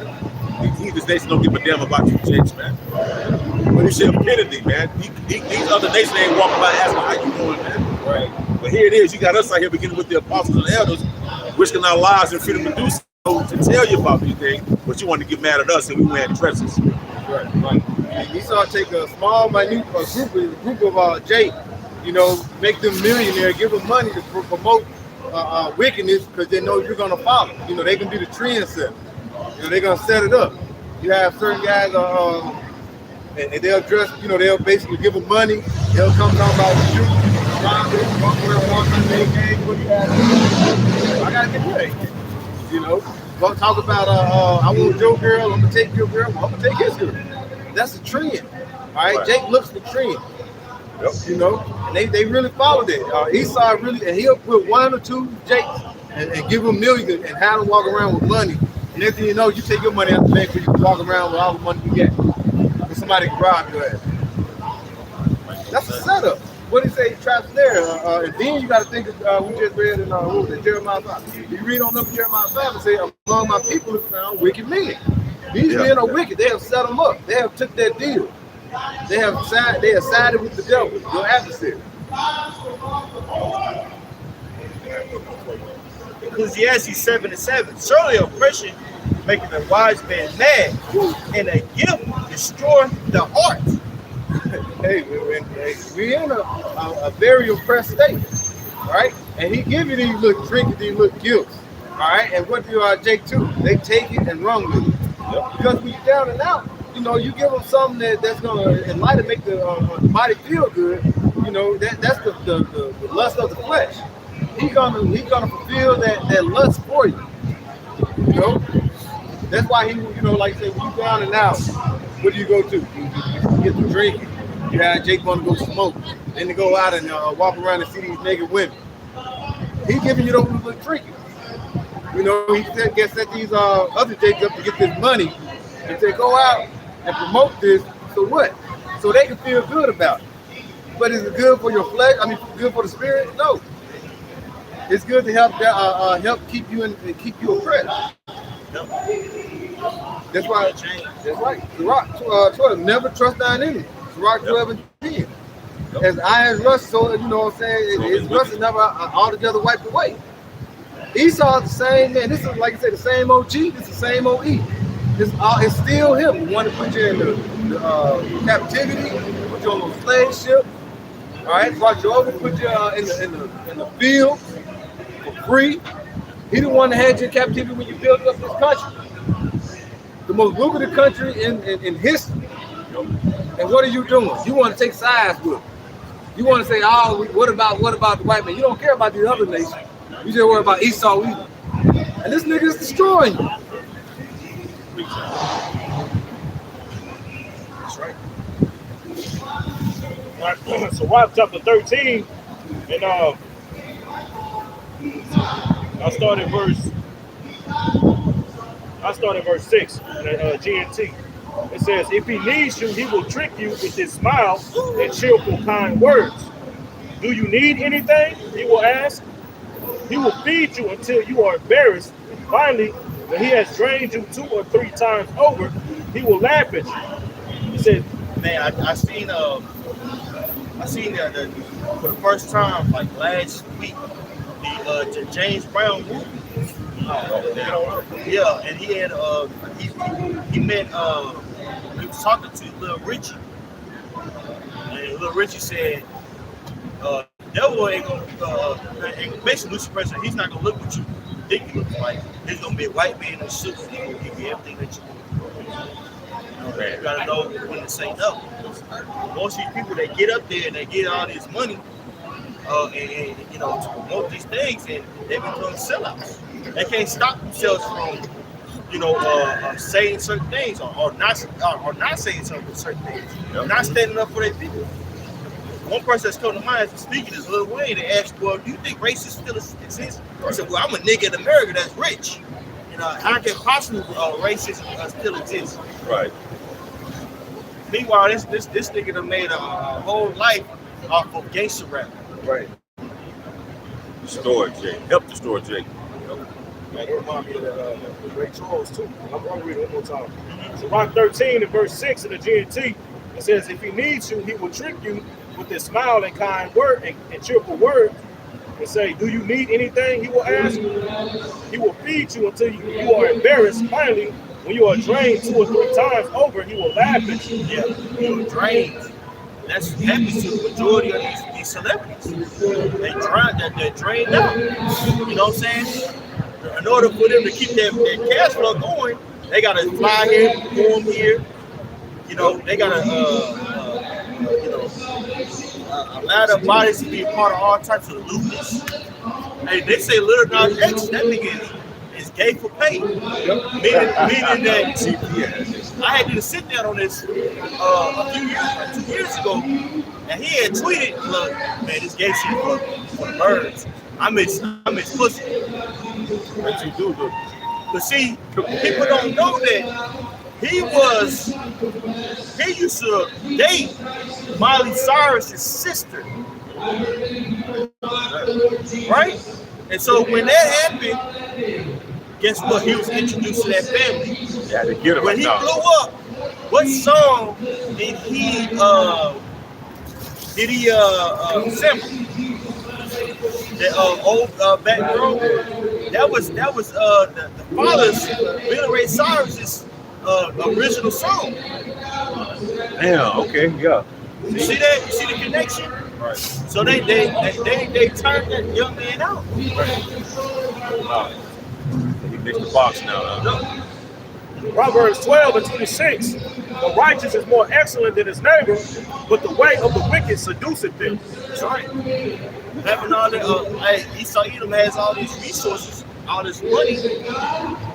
These nations don't give a damn about you, Jakes, man. But it's your epitome, man. These other nations ain't walking by asking how you doing, man. Right. But here it is. You got us out here beginning with the apostles and elders, risking our lives and freedom to do so to tell you about these things, but you want to get mad at us and we wearing dresses. Right. And Esau take a small, minute group of Jake, make them millionaire, give them money to promote wickedness because they know you're gonna follow. They can be the trendsetter. They're gonna set it up. You have certain guys, and they'll dress. They'll basically give them money. They'll come talk about shooting. I gotta get paid. talk about I want your girl, I'm gonna take your girl, I'm gonna take his girl. That's a trend. All right, Jake looks for trend. Yep. You know, and they really followed it. Esau really, and he'll put 1 or 2 Jakes and give him millions and have them walk around with money. And next thing you know, you take your money out the bank, but you can walk around with all the money you get. And somebody can rob your ass. That's a setup. What did he say? Traps there. And then you got to think of we just read in what was it, Jeremiah 5. You read on up in Jeremiah 5 and say, among my people is found wicked men. These men are wicked. They have set them up. They have took their deal. They have sided with the devil, your adversary. Ecclesiastes 7:7. Surely oppression maketh a wise man mad, and a gift destroy the heart. Hey, we're in a very oppressed state, all right? And he give you these little trinkets, these little gifts, all right? And what do Jake too? They take it and run with it. Because when you're down and out, you know, you give them something that's gonna enlighten, make the body feel good. You know, that's the lust of the flesh. He's gonna fulfill that lust for you. You know, that's why he, you know, like I said, when you down and out, what do you go to? You get to drinking. You have Jake want to go smoke, then to go out and walk around and see these naked women. He's giving you those little trinkets. You know, he gets set these other Jakes up to get this money and say, go out and promote this. So what? So they can feel good about it. But is it good for your flesh? I mean, good for the spirit? No. It's good to help keep you keep you oppressed. That's why. That's right. Sirach 12. Never trust thine enemy. Sirach 12:10. As iron rust, so you know what I'm saying. It's rust is never altogether wiped away. Esau is the same man. This is like I said, the same OG. This is the same OE. It's still him. The one that put you in the captivity, put you on the slave ship. All right, brought you over, put you in the field for free. He the one that had you in captivity when you built up this country, the most lucrative country in history. And what are you doing? You want to take sides with it. You want to say, oh, what about the white man? You don't care about these other nations. You just worry about Esau either. And this nigga is destroying you. That's right. All right. So Rob chapter 13, and I started verse 6 in GNT. It says, if he needs you, he will trick you with his smile and cheerful, kind words. Do you need anything? He will ask. He will feed you until you are embarrassed. Finally, when he has drained you 2 or 3 times over, he will laugh at you. He said, man, I seen for the first time like last week the James Brown movie. Yeah, and he had he met he was talking to Lil Richie, and Lil Richie said devil ain't gonna basically Lucifer president, he's not gonna look at you ridiculous. Like there's gonna be a white man in a suit and he's gonna give you everything that you want. You gotta know when to say no. Most of these people that get up there and they get all this money and you know to promote these things, and they become sellouts. They can't stop themselves from saying certain things or not saying certain things. Not standing up for their people. One person that's come to mind is speaking is Lil Wayne. They asked, well, do you think racism still exists? He said, well, I'm a nigga in America that's rich. You know, how can possibly racism still exist? Right. Meanwhile, this nigga done made a whole life off of gangster rap. Right. Restore Jake. Help restore Jake. that remind me of the Ray Charles too. I'm going to read it one more time. So Mark 13 and verse 6 in the GNT, it says, if he needs you, he will trick you with his smile and kind word and cheerful words, and say, do you need anything? He will ask. He will feed you until you are embarrassed. Finally, when you are drained 2 or 3 times over, he will laugh at you. Yeah, you're drained. That's happens to the majority of these celebrities. They're drained out. You know what I'm saying? In order for them to keep their cash flow going, they gotta fly here, perform here. You know, they gotta allow their bodies to be a part of all types of lewdness. Hey, they say Lil Nas X, that nigga is is gay for pay. Meaning that I had to sit down on this a few years, 2 years ago, and he had tweeted, "Look, man, this gay shit for the birds. I miss pussy." What you do? But see, people don't know that he used to date Miley Cyrus's sister, right? And so when that happened, guess what? He was introduced to that family. Yeah, to get him. When he blew up, what song did he sample? That old Back Row? That was the father's, Billy Ray Cyrus's original song. Damn. Okay. Yeah. You see that? You see the connection? Right. So they turned that young man out. Wow. He mixed the box now. Proverbs 12:26. The righteous is more excellent than his neighbor, but the way of the wicked seduceth them. That's right. Having all that, Esau Edom has all these resources, all this money,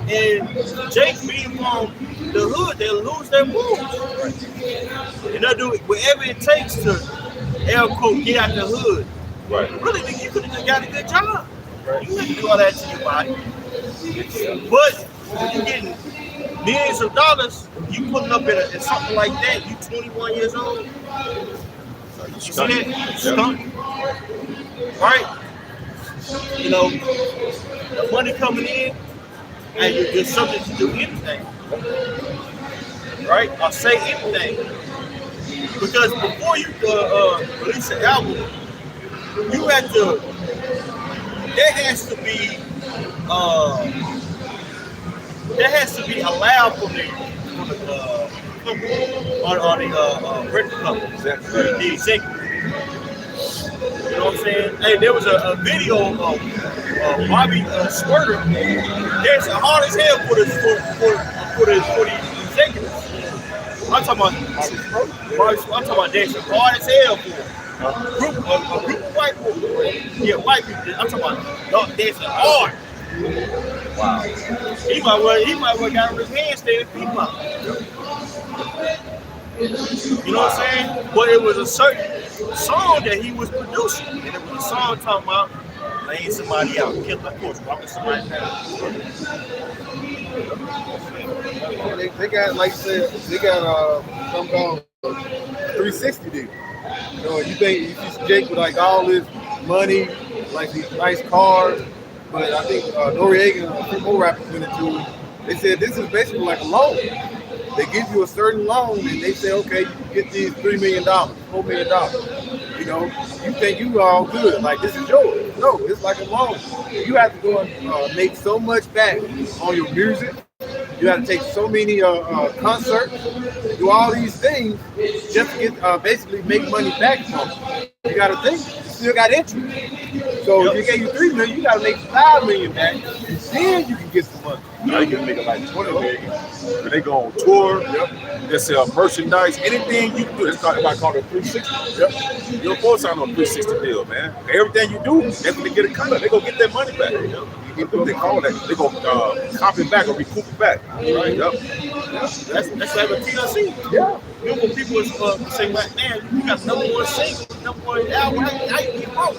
and Jake being from the hood, they'll lose their moves. And they'll do whatever it takes to air quote get out the hood. Right. Really think you could have just got a good job. You wouldn't do all that to your body. But when you're getting millions of dollars, you putting up in something like that, you 21 years old. You see that? Stunt. Right? You know, the money coming in, and you're subject to do anything. Right? Or say anything. Because before you release an album, you have to, there has to be allowed from the company or the record company, the executive. You know what I'm saying? Hey, there was a video of Bobby Squirter. It's hard as hell for the executives. I'm talking about dancing hard as hell for a group of white people. Yeah, white people. I'm talking about dog dancing hard. Wow. He might well got on his hands there and feet out. You know what I'm saying? But it was a certain song that he was producing, and it was a song talking about laying somebody out, killing, of course, walking somebody down. They got, like you said, they got something called 360 deal. You know, you think you see Jake with like all this money, like these nice cars, but I think Noriega and a few more rappers went into it. They said this is basically like a loan. They give you a certain loan and they say, okay, you can get these $3 million, $4 million. You know, you think you all good, like this is yours. No, it's like a loan. You have to go and make so much back on your music. You have to take so many concerts, do all these things just to get basically make money back from it. You got to think, you still got interest. So if they gave you $3 million, you got to make $5 million back, and then you can get some money. Now you can make it like $20 million. When they go on tour, they sell merchandise, anything you do, it's called, call it 360. Yep. Your boys are on a 360 deal, man. Everything you do, they're going to get a cut. They're going to get their money back. They call that. They're going to cop it back or recoup it back. Right? Yep. That's like a TLC. Yeah. You know when people say, like, man, you got number one single, number one album, how you get broke?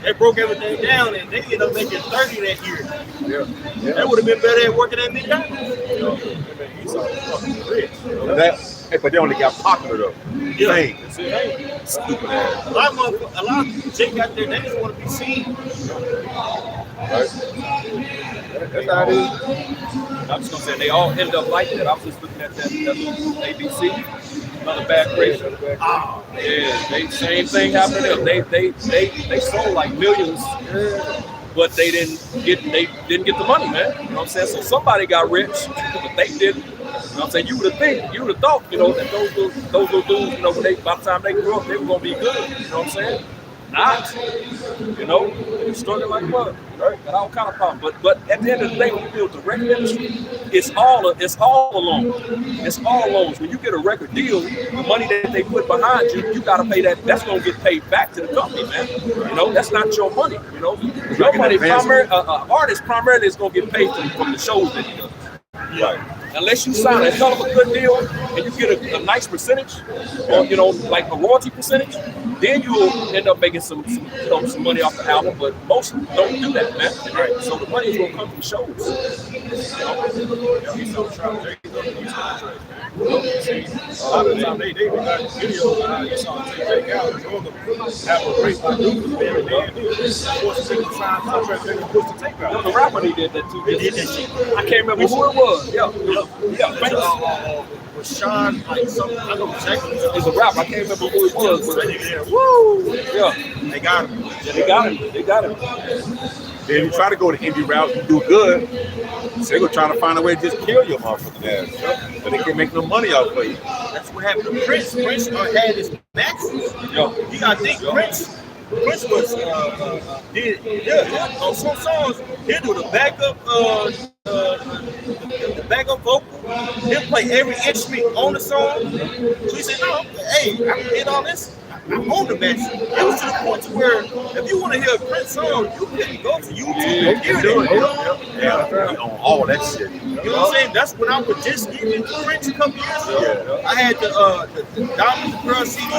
They broke everything down and they ended up making 30 that year. Yeah. That would have been better at working at McDonald's. But they only got popular though. Yeah. Dang. Stupid ass. A lot of Jake out there, they just want to be seen. Right? That's how it is. I'm just gonna say they all end up like that. I was just looking at that ABC, another bad crazy. Yeah, they same thing happened to them. They sold like millions, but they didn't get the money, man. You know what I'm saying? So somebody got rich, but they didn't. You know what I'm saying? You would have thought, you know, that those little dudes, you know, by the time they grew up, they were gonna be good. You know what I'm saying? not. You know, they're struggling like mud. Right? Got all kind of problems. But at the end of the day, when you build the record industry, it's all alone. It's all loans. When you get a record deal, the money that they put behind you, you got to pay that. That's going to get paid back to the company, man. You know, that's not your money. You know, your money, artist primarily is going to get paid from the shows that he does. Right. Unless you sign a hell of a good deal and you get a nice percentage, or you know, like a royalty percentage, then you'll end up making some money off the album. But most don't do that, man. Right. So the money is gonna come from shows. He's so trying to a lot of the time they got videos of how you saw Take Out and Jordan have a great producers there and then forced to sign contract and push the Take Out. There was a rapper they did that too. They did that shit. I can't remember who it was. Yeah. Was Sean like something? I know exactly. It's a rapper. I can't remember who it was. But woo! Yeah. They got him. They got him. Then you try to go to indie route and do good, so they're gonna try to find a way to just kill your motherfucking ass. But they can't make no money off of you. That's what happened to Prince. Prince had his matches. Yo. You gotta think Prince was on some songs he'll do the backup vocal. He'll play every instrument on the song. So he said, "No, hey, I did all this. I'm on the match." It was to the point to where if you want to hear a Prince song, you can go to YouTube and hear it. Yeah, on all that shit. You know what I'm saying? That's when I was just getting into Prince a couple years ago. I had the Diamonds Girl CD. I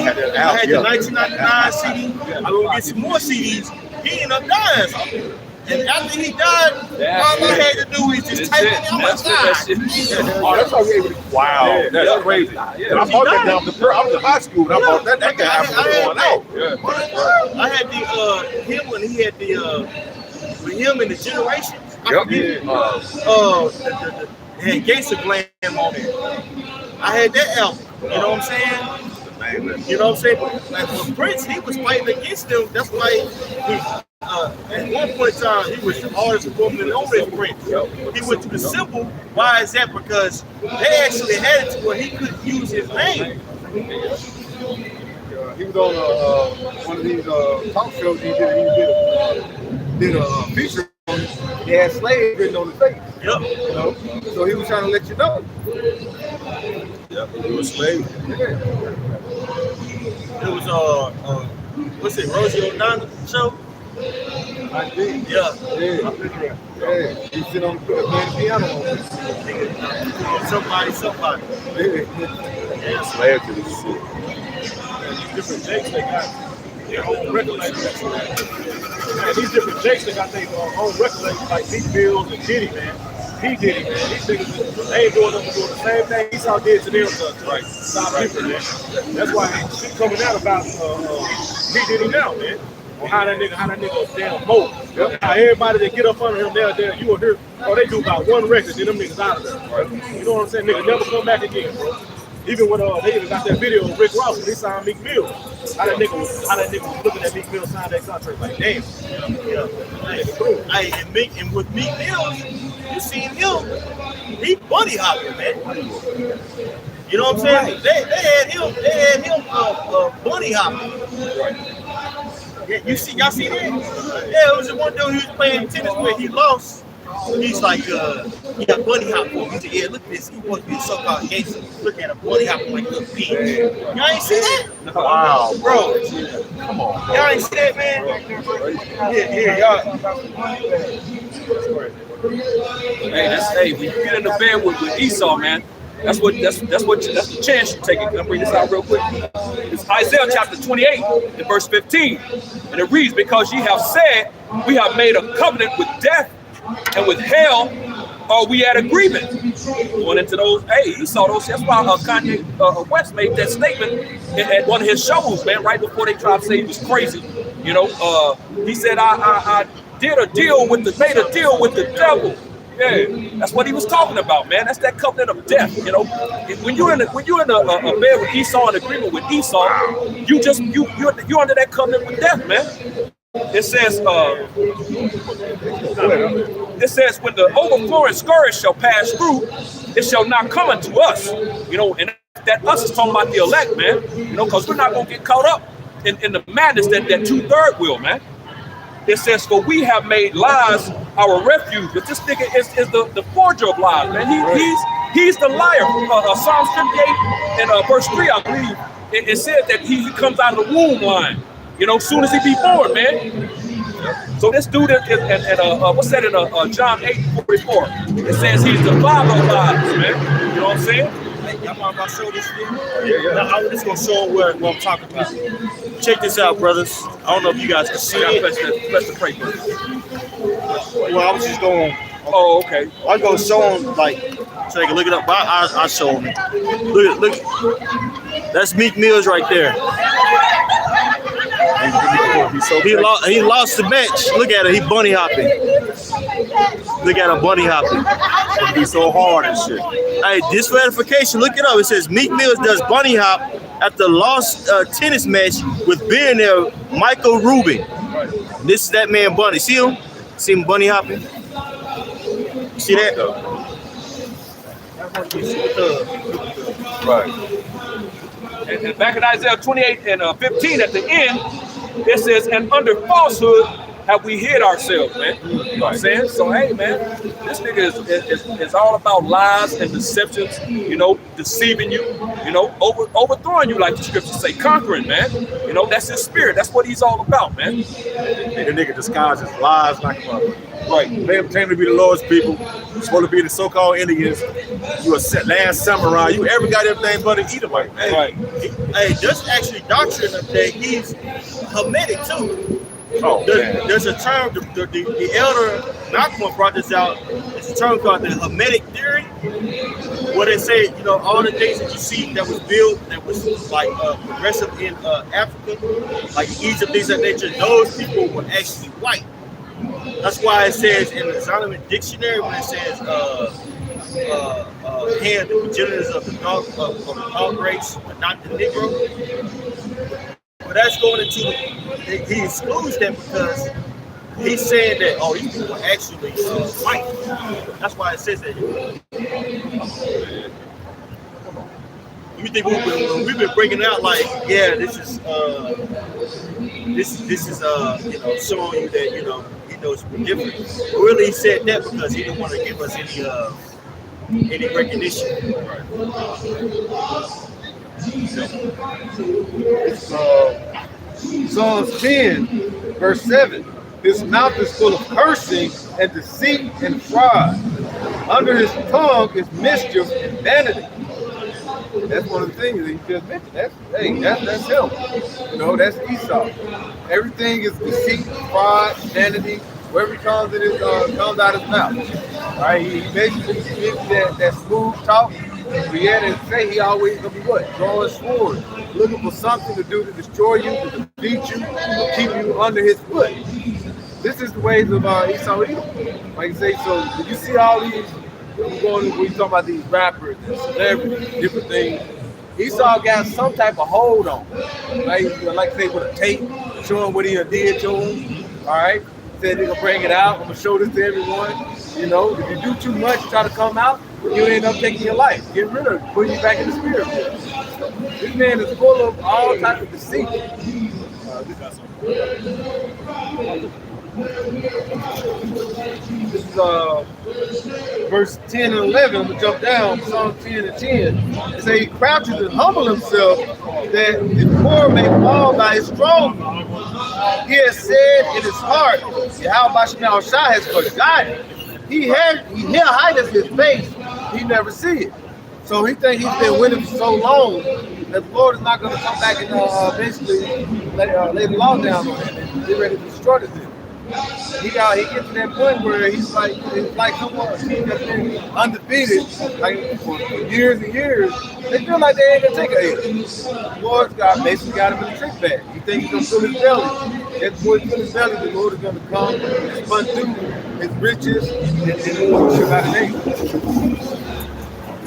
had the 1999 CD. I was gonna get some more CDs. He ended up dying. And after he died, all I had to do is just type it in. I'm like, Oh, that's how we able to. Wow, that's crazy. I bought that down. I was in high school, and I bought that guy after going out. I had him when he had with him and the Generations. They had Gangsta Glam on it. I had that album. You know what I'm saying? You know what I'm saying? Like for Prince, he was fighting against them. That's why at one point in time, he was the hardest performer known as Prince. He went to the symbol. Why is that? Because they actually had it to where he couldn't use his name. He was on one of these talk shows. He did a feature on. He had slaves written on his face. Yep. You know, so he was trying to let you know. Yep, he was slave. It was what's it, Rosie O'Donnell show? I did. Yeah. He sit on playing the piano. Somebody. Yeah, slave to this shit. These different Jakes, they got their own record labels. Man, these different Jakes, they got their own record labels like Meek Mills and Diddy, man. He did it, man. These niggas, they ain't doing nothing, doing the same thing Esau did to them to stop people, man. That's why shit coming out about P. Diddy now, man. On how that nigga damn mold. How everybody that get up under him, there, you will hear, they do about one record, then them niggas out of there. Right? You know what I'm saying? Niggas never come back again, bro. Even when they even got that video of Rick Ross when he signed Meek Mill. How that nigga was looking at Meek Mill sign that contract like, damn. Hey, and with Meek Mill, you seen him, he buddy hopping, man. You know what I'm saying? They had him buddy hopping. Yeah, y'all see that? Yeah, it was the one dude he was playing tennis with, he lost. He's like, he got buddy hop for him. He said, yeah, look at this. He supposed to be a so-called gangster. Look at a buddy hop like a bitch. Y'all ain't see that? Wow, Bro. Come on. Y'all ain't see that, man? Yeah, y'all. Hey, when you get in the bed with Esau, man, that's the chance you take. Can I bring this out real quick? It's Isaiah chapter 28 and verse 15. And it reads, because ye have said, we have made a covenant with death and with hell, are we at agreement? Going into those, Esau, that's why Kanye West made that statement at one of his shows, man, right before they tried to say he was crazy. You know, he said, I made a deal with the devil. Yeah, that's what he was talking about, man. That's that covenant of death, you know. When you're in a bed with Esau, in agreement with Esau, you're under that covenant with death, man. It says, when the overflowing scourge shall pass through, it shall not come unto us, you know. And that us is talking about the elect, man, you know, because we're not gonna get caught up in the madness that 2/3 will, man. It says, for we have made lies our refuge. But this nigga is the forger of lies, man. He's the liar. Psalms 58 and verse 3, I believe, it says that he comes out of the womb lying. You know, as soon as he be born, man. So this dude is what's that in John 8:44? It says he's the father of lies, man. You know what I'm saying? Hey, y'all mind if I show this video? Yeah. Now, I'm just gonna show them what I'm talking about. Check this out, brothers. I don't know if you guys can see it. Press the pray button. Well, I was just going. Oh, okay. I was gonna show them like so they can look it up. But I show them. Look. That's Meek Mills right there. He lost the match. Look at it. He bunny hopping. Look at him bunny hopping. Be so hard and shit. Hey, disratification. Look it up. It says Meek Mills does bunny hop after lost tennis match with billionaire Michael Rubin. This is that man bunny. See him? See him bunny hopping? See that? Right. And back in Isaiah 28 and 15 at the end, it says, and under falsehood have we hid ourselves, man. You know what I'm saying? So, hey, man, this nigga is all about lies and deceptions, you know, deceiving you, you know, overthrowing you, like the scriptures say, conquering, man. You know, that's his spirit. That's what he's all about, man. And the nigga disguises lies like a mother. Right. They claim to be the Lord's people. You're supposed to be the so-called Indians. You a last samurai. You ever got everything but an Edomite, man. Right. Hey, there's actually doctrine of that he's Hamitic too. Oh, man. There's a term, the elder Malcolm brought this out. It's a term called the Hamitic theory, where they say, you know, all the things that you see that was built, that was like progressive in Africa, like Egypt, things of that nature, those people were actually white. That's why it says in the Zondervan Dictionary, when it says hand the progenitors of the dog race, but not the Negro. But that's going into he excludes them because he's saying that these people are actually white. That's why it says that. You think when we've been breaking out like, yeah, this is you know, showing you that, you know, he knows we're different. But really, he said that because he didn't want to give us any recognition. Psalms 10, verse 7. His mouth is full of cursing and deceit and fraud. Under his tongue is mischief and vanity. That's one of the things that he just mentioned. That's him. You know, that's Esau. Everything is deceit, fraud, vanity. Wherever he comes in comes out his mouth. All right, he basically gives that smooth talk. But yet and say he always gonna be what? Drawing sword, looking for something to do to destroy you, to defeat you, to keep you under his foot. This is the ways of Esau Edom. Like I say, so when you see all these, when you talk about these rappers and celebrities, different things, Esau got some type of hold on him. Like I say, with a tape showing what he did to him. All right, said they're gonna bring it out. I'm gonna show this to everyone. You know, if you do too much, try to come out, you end up taking your life. Get rid of it, put you back in the spirit. This man is full of all types of deceit. This is verse 10 and 11. I'm going to jump down, Psalm 10 and 10. It says, he crouches and humbles himself that his poor may fall by his strong. He has said in his heart, Yahweh Shema Shai has forgotten. He hideth his face, he never see it. So he think he's been with him for so long that the Lord is not going to come back and eventually lay the law down on him and get ready to destroy this thing. He gets to that point where he's like, it's like someone that's been undefeated like for years and years. They feel like they ain't gonna take a hit. The Lord's basically got him in a trick bag. He thinks he's gonna fill his belly. That's what he fill his belly. The Lord is gonna come and spun through his riches and worship out of name.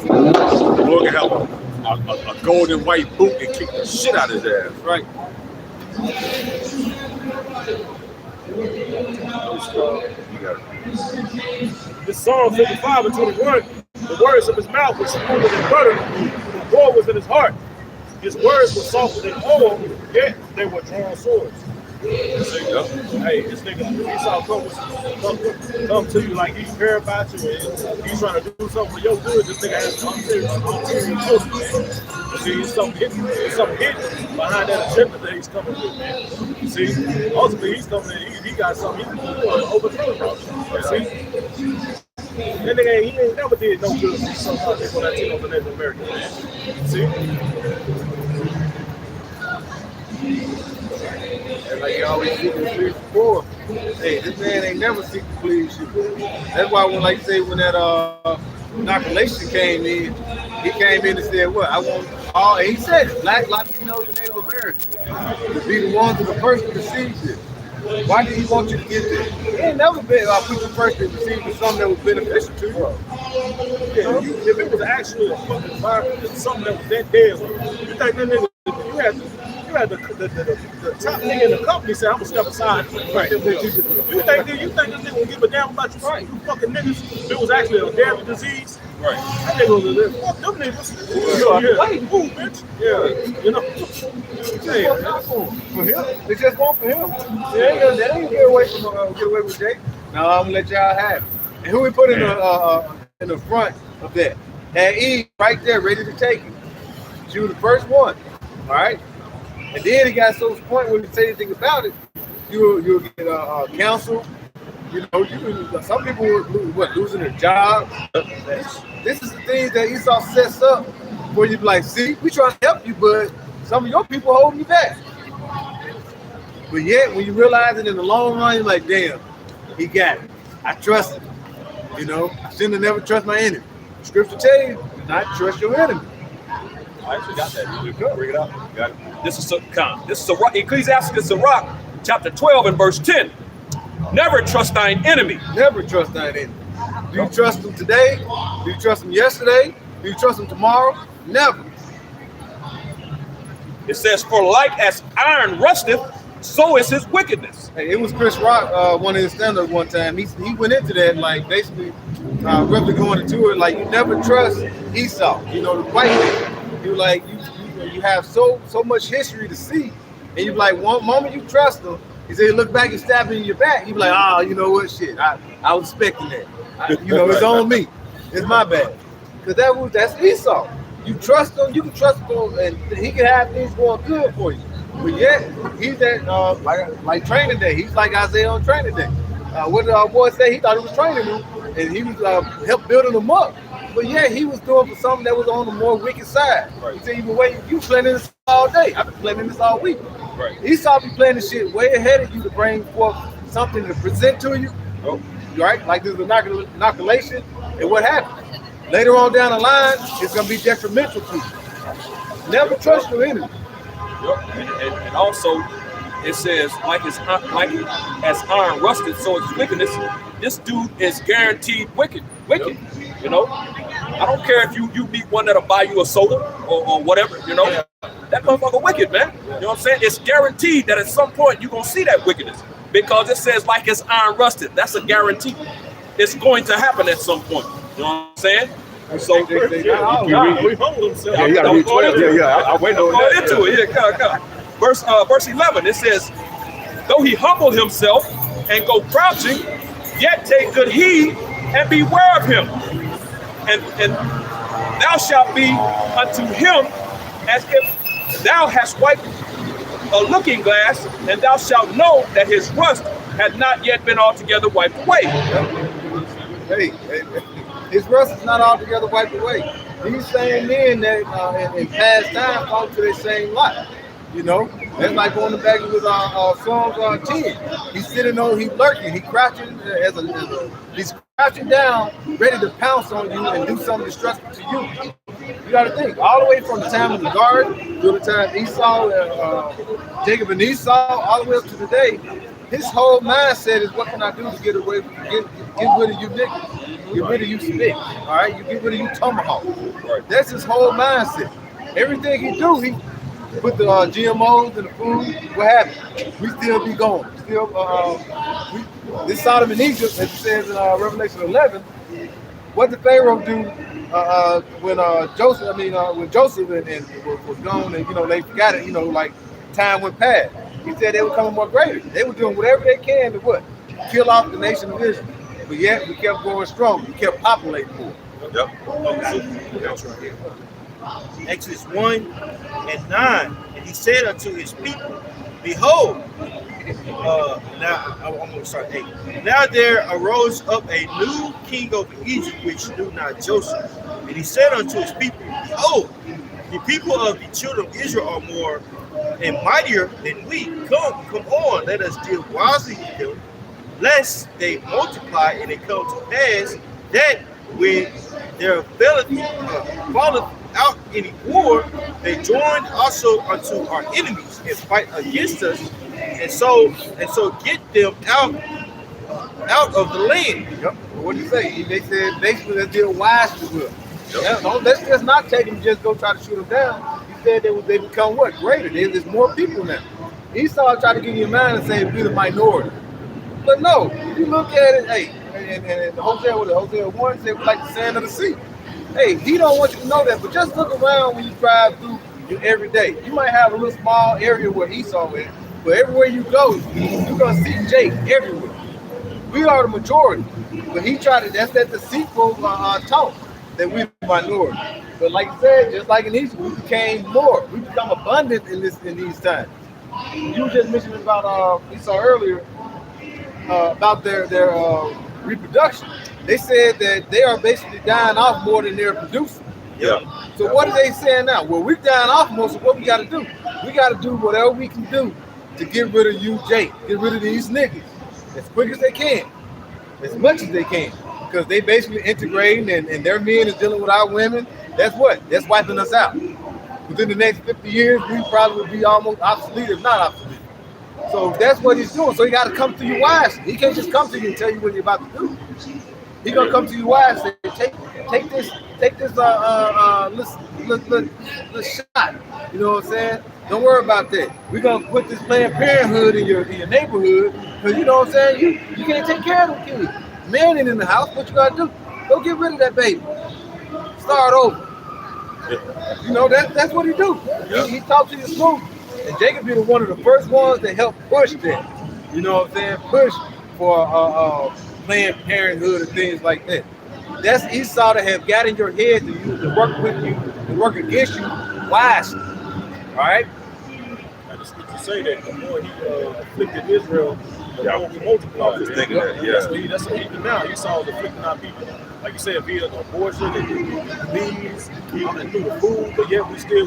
The Lord can have a golden white boot and kick the shit out of his ass. Right. This Psalm 55 and 21, the words of his mouth were smoother than butter, the war was in his heart. his words were softer than oil, yet they were drawn swords. Hey, this nigga Esau come to you like he care about you and he's trying to do something for your good. This nigga has ulterior motive, man. See, it's something hidden behind that agenda that he's coming with, man. See, ultimately he's coming in, he got something he can overthrow. See? That nigga he ain't never did no good for somebody when I take over Native American, man. See? And like you always see this please before. Hey, this man ain't never seek to please you. That's why when like say when that inoculation came in, he came in and said, what? I want all, and he said it, Black, Latinos, and Native Americans to be the ones that are first to receive this. Why did he want you to get this? He ain't never been put you first to receive something that was beneficial to you. Yeah, if it was actually a fucking virus, something that was that dead, you think that nigga, you had the top nigga in the company say, I'm gonna step aside. Right. You think this nigga will give a damn about you fucking niggas if it was actually a deadly disease? Right. That nigga was like, fuck them niggas. Move, bitch. Yeah. You know. Hey, for him. They just want for him. They ain't get away with Jake. No, I'm gonna let y'all have it. And who we put in the front of that? Had Eve right there ready to take it. She was the first one. All right. And then it got to the point where you say anything about it, you'll get counsel. You know, some people were losing their job. This is the things that Esau sets up where you be like, see, we trying to help you, but some of your people holding you back. But yet, when you realize it in the long run, you're like, damn, he got it. I trust him. You know, I shouldn't have never trust my enemy. The scripture tell you, do not trust your enemy. I actually got that. You bring it up. Got it. This is Ecclesiastes Sirach, chapter 12 and verse 10. Never trust thine enemy. Never trust thine enemy. Do you trust them today? Do you trust them yesterday? Do you trust them tomorrow? Never. It says, for like as iron rusteth, so is his wickedness. Hey, it was Chris Rock, one of his stand-ups one time. He went into that, like basically really going into it, like you never trust Esau, you know, the white man. You like you have so much history to see, and you like one moment you trust him, he said look back and stab him in your back. You be like, oh, you know what, shit, I was expecting that. You know, it's on me. It's my bad. Because that's Esau. You trust him, you can trust him, and he can have things going good for you. But yet he's that like training day. He's like Isaiah on training day. What did our boy say? He thought he was training him, and he was helped building him up. But yeah, he was doing for something that was on the more wicked side. Right. He said, "You been waiting. You planning this all day. I've been planning this all week." Right. Esau be planning shit way ahead of you to bring forth something to present to you. Oh. Right? Like this inoculation, and what happened? Later on down the line, it's gonna be detrimental to you. Never trust your enemy. Yep. And also, it says, like as iron rusted, so it's wickedness. This dude is guaranteed wicked. Yep. You know, I don't care if you meet one that'll buy you a soda or whatever, you know. Yeah. That motherfucker wicked, man. Yeah. You know what I'm saying? It's guaranteed that at some point you're going to see that wickedness because it says like it's iron rusted. That's a guarantee. It's going to happen at some point. You know what I'm saying? So we hold themselves. Yeah, you gotta read 12. I wait on that. Into it. Yeah, come. Verse 11, it says, though he humble himself and go crouching, yet take good heed and beware of him. And thou shalt be unto him as if thou hast wiped a looking glass, and thou shalt know that his rust had not yet been altogether wiped away. Hey, his rust is not altogether wiped away. These same men that in past time fall to their same lot. You know, that's like going back with Psalms 10. He's sitting on, he's lurking, he's crouching he's crouching down, ready to pounce on you and do something destructive to you. You got to think, all the way from the time of the garden to the time Esau, Jacob and Esau, all the way up to today, his whole mindset is what can I do to get away from get rid of you niggas, get rid of you snake, all right? You get rid of you tomahawk. Right. That's his whole mindset. Everything he do, he put the GMOs in the food. What happened? We still be going. This Sodom and Egypt, as it says in Revelation 11, what did Pharaoh do when Joseph and was gone, and they forgot it. Like time went past. He said they were coming more greater. They were doing whatever they can to what kill off the nation of Israel. But yet we kept going strong. We kept populating more. Yep. Exodus 1:9, and he said unto his people, behold, now I'm going to start 8. Now there arose up a new king over Egypt, which knew not Joseph. And he said unto his people, behold, the people of the children of Israel are more and mightier than we. Come on, let us deal wisely with them, lest they multiply and it come to pass that when there falleth out any war, they join also unto our enemies and fight against us, and so get them out of the land. Yep. What did he say? They said basically let's deal wisely with them. Yep. Let's just not take them, just go try to shoot them down. He said they become what? Greater. There's more people now. Esau tried to give you a mind and say we're the minority. But no, if you look at it, hey, and Hosea 1 said we're like the sand of the sea. Hey, he don't want you to know that, but just look around when you drive through every day. You might have a little small area where Esau is, but everywhere you go, you're gonna see Jake everywhere. We are the majority, but he tried to. That's that deceitful talk that we're the minority. But like I said, just like in Egypt, we became more. We become abundant in these times. You were just mentioning about Esau earlier about their reproduction. They said that they are basically dying off more than they're producing. Yeah. So what are they saying now? Well, we're dying off more, so what we got to do? We got to do whatever we can do to get rid of you, Jake. Get rid of these niggas as quick as they can, as much as they can, because they basically integrating and their men is dealing with our women. That's wiping us out. Within the next 50 years, we probably will be almost obsolete, if not obsolete. So that's what he's doing. So he got to come to you wisely. He can't just come to you and tell you what you're about to do. He's gonna come to you wise and say, take this little shot. You know what I'm saying? Don't worry about that. We're gonna put this Planned Parenthood in your neighborhood, because you know what I'm saying? You can't take care of them kids. Man ain't in the house. What you gotta do? Go get rid of that baby. Start over. You know that's what he do. He talks to you smooth. And Jacob be one of the first ones that help push that. You know what I'm saying? Push for Planned Parenthood and things like that. That's Esau to have got in your head to work with you, to work against you wisely. All right? I just need to say that the more he afflicted Israel, the more he multiplied. Just thinking that, yeah. That's what he did now. Esau was afflicting our people. Like you said, via abortion and disease, and through the food, but yet we still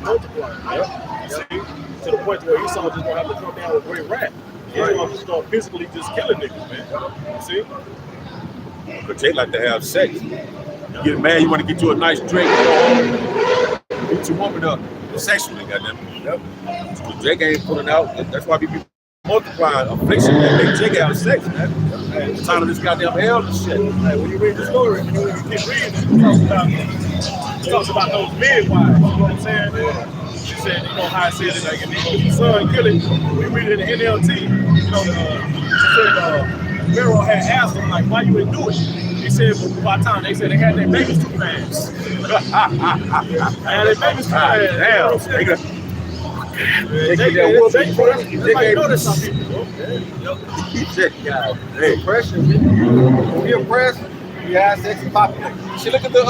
multiplying. Yeah. See? To the point where Esau just gonna have to come down with great wrath. Israel just gonna physically just killing niggas, man. See? But they like to have sex. You get mad, you want to get you a nice drink, beat your woman up sexually, goddamn. Yep. So Jake ain't pulling out. That's why people multiplying affliction and make Jake have sex, man. At the time of this goddamn hell and shit. Hey, when you read the story, when you keep reading, it talks about those midwives. You know what I'm saying? She said, you know how I said it, like, if your son kill it, we read it in the NLT. You know, she said Pharaoh had asked him, like, why you didn't do it? He said, well, by the time they said they had their babies too fast. They had their babies too fast. Damn. They know this some people, bro. Hey, oppression. When we oppress, we have sex and population. She look at the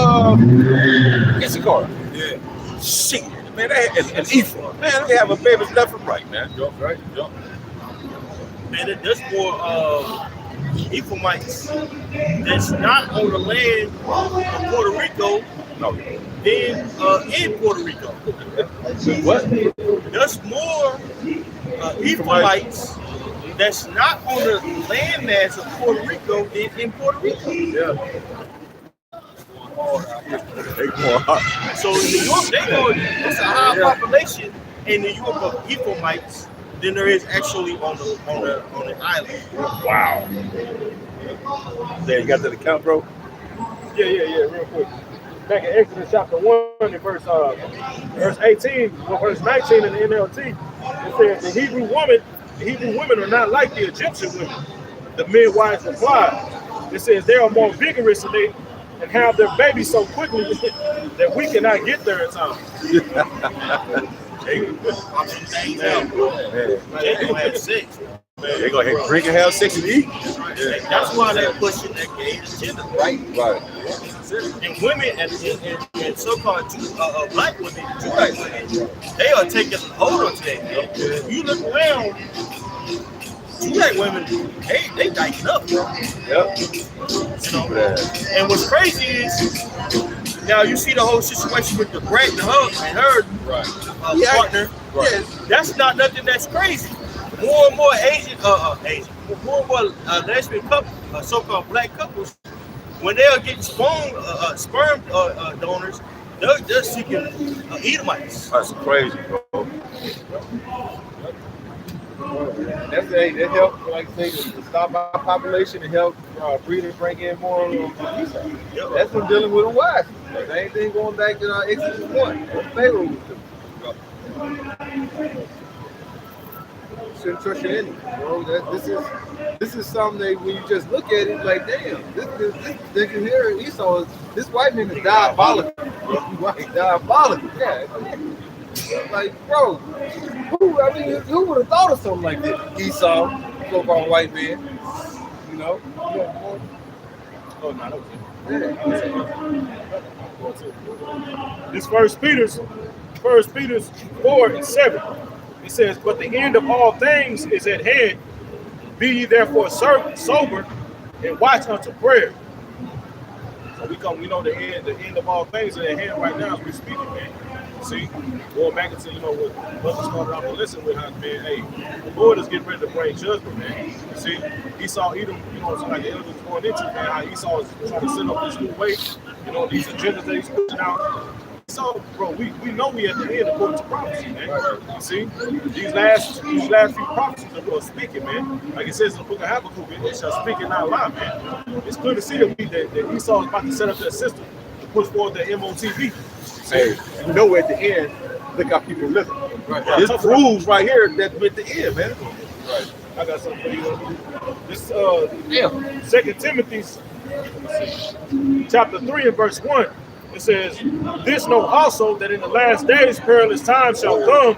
Issachar. Yeah. Shit. Man, they and Ephraim. Man, they have a babies left and right, man. Yup, right? Yup. Man, there's more Ephraimites that's not on the land of Puerto Rico than in Puerto Rico. What? There's more Ephraimites that's not on the landmass of Puerto Rico than in Puerto Rico. Yeah. So in New York, it's a high population in New York of Ephraimites than there is actually on the island. Wow. There, you got that account, bro? Yeah, real quick. Back in Exodus chapter 1 and verse 18, verse 19 in the NLT, it says the Hebrew women are not like the Egyptian women. The midwives replied. It says they are more vigorous and and have their babies so quickly that we cannot get there in time. They popping things out. They gonna have sex. They're gonna drink and have sex and eat. That's why they're pushing that gay agenda. Right. And women and so-called black women, Judite women, they are taking hold on to that. If you look around, Judite women, they dyking up, bro. Yep. You know? And what's crazy is now you see the whole situation with the brat and her partner. Right. That's not nothing that's crazy. More and more more and more lesbian couples, so-called black couples, when they'll get sperm donors, they're seeking Edomites. That's crazy, bro. That's that help, like I say, to stop our population and help breed and bring in more. That's what dealing with a wife. Same thing going back to Exodus 1. Pharaoh was doing. Shouldn't trust your enemy, bro. This is something that when you just look at it, like, damn, this here Esau, this white man is diabolical. He's diabolical. Yeah. Like, bro, who would have thought of something like this? Esau, so-called white man, you know? Oh, no, this First Peter's 4:7. It says, "But the end of all things is at hand. Be ye therefore sober and watch unto prayer." So we know the end of all things is at hand right now as we speaking, man. See, going back into what Brother started off to listen with, man. Hey, the Lord is getting ready to bring judgment, man. See, Esau, Edom, like the elders going into, man, how Esau is trying to set up this new way, these agendas that he's pushing out. So, bro, we know we at the end according to prophecy, man. You see, these last few prophecies are speaking, man. Like it says in the book of Habakkuk, it shall speak and not lie, man. It's clear to see that Esau is about to set up that system to push forward the MOTV. Hey, you know at the end, look how people living. Right. This proves right here that we're at the end, man. Right. I got something for you. This 2 Timothy chapter 3 and verse 1. It says, "This know also that in the last days perilous times shall come,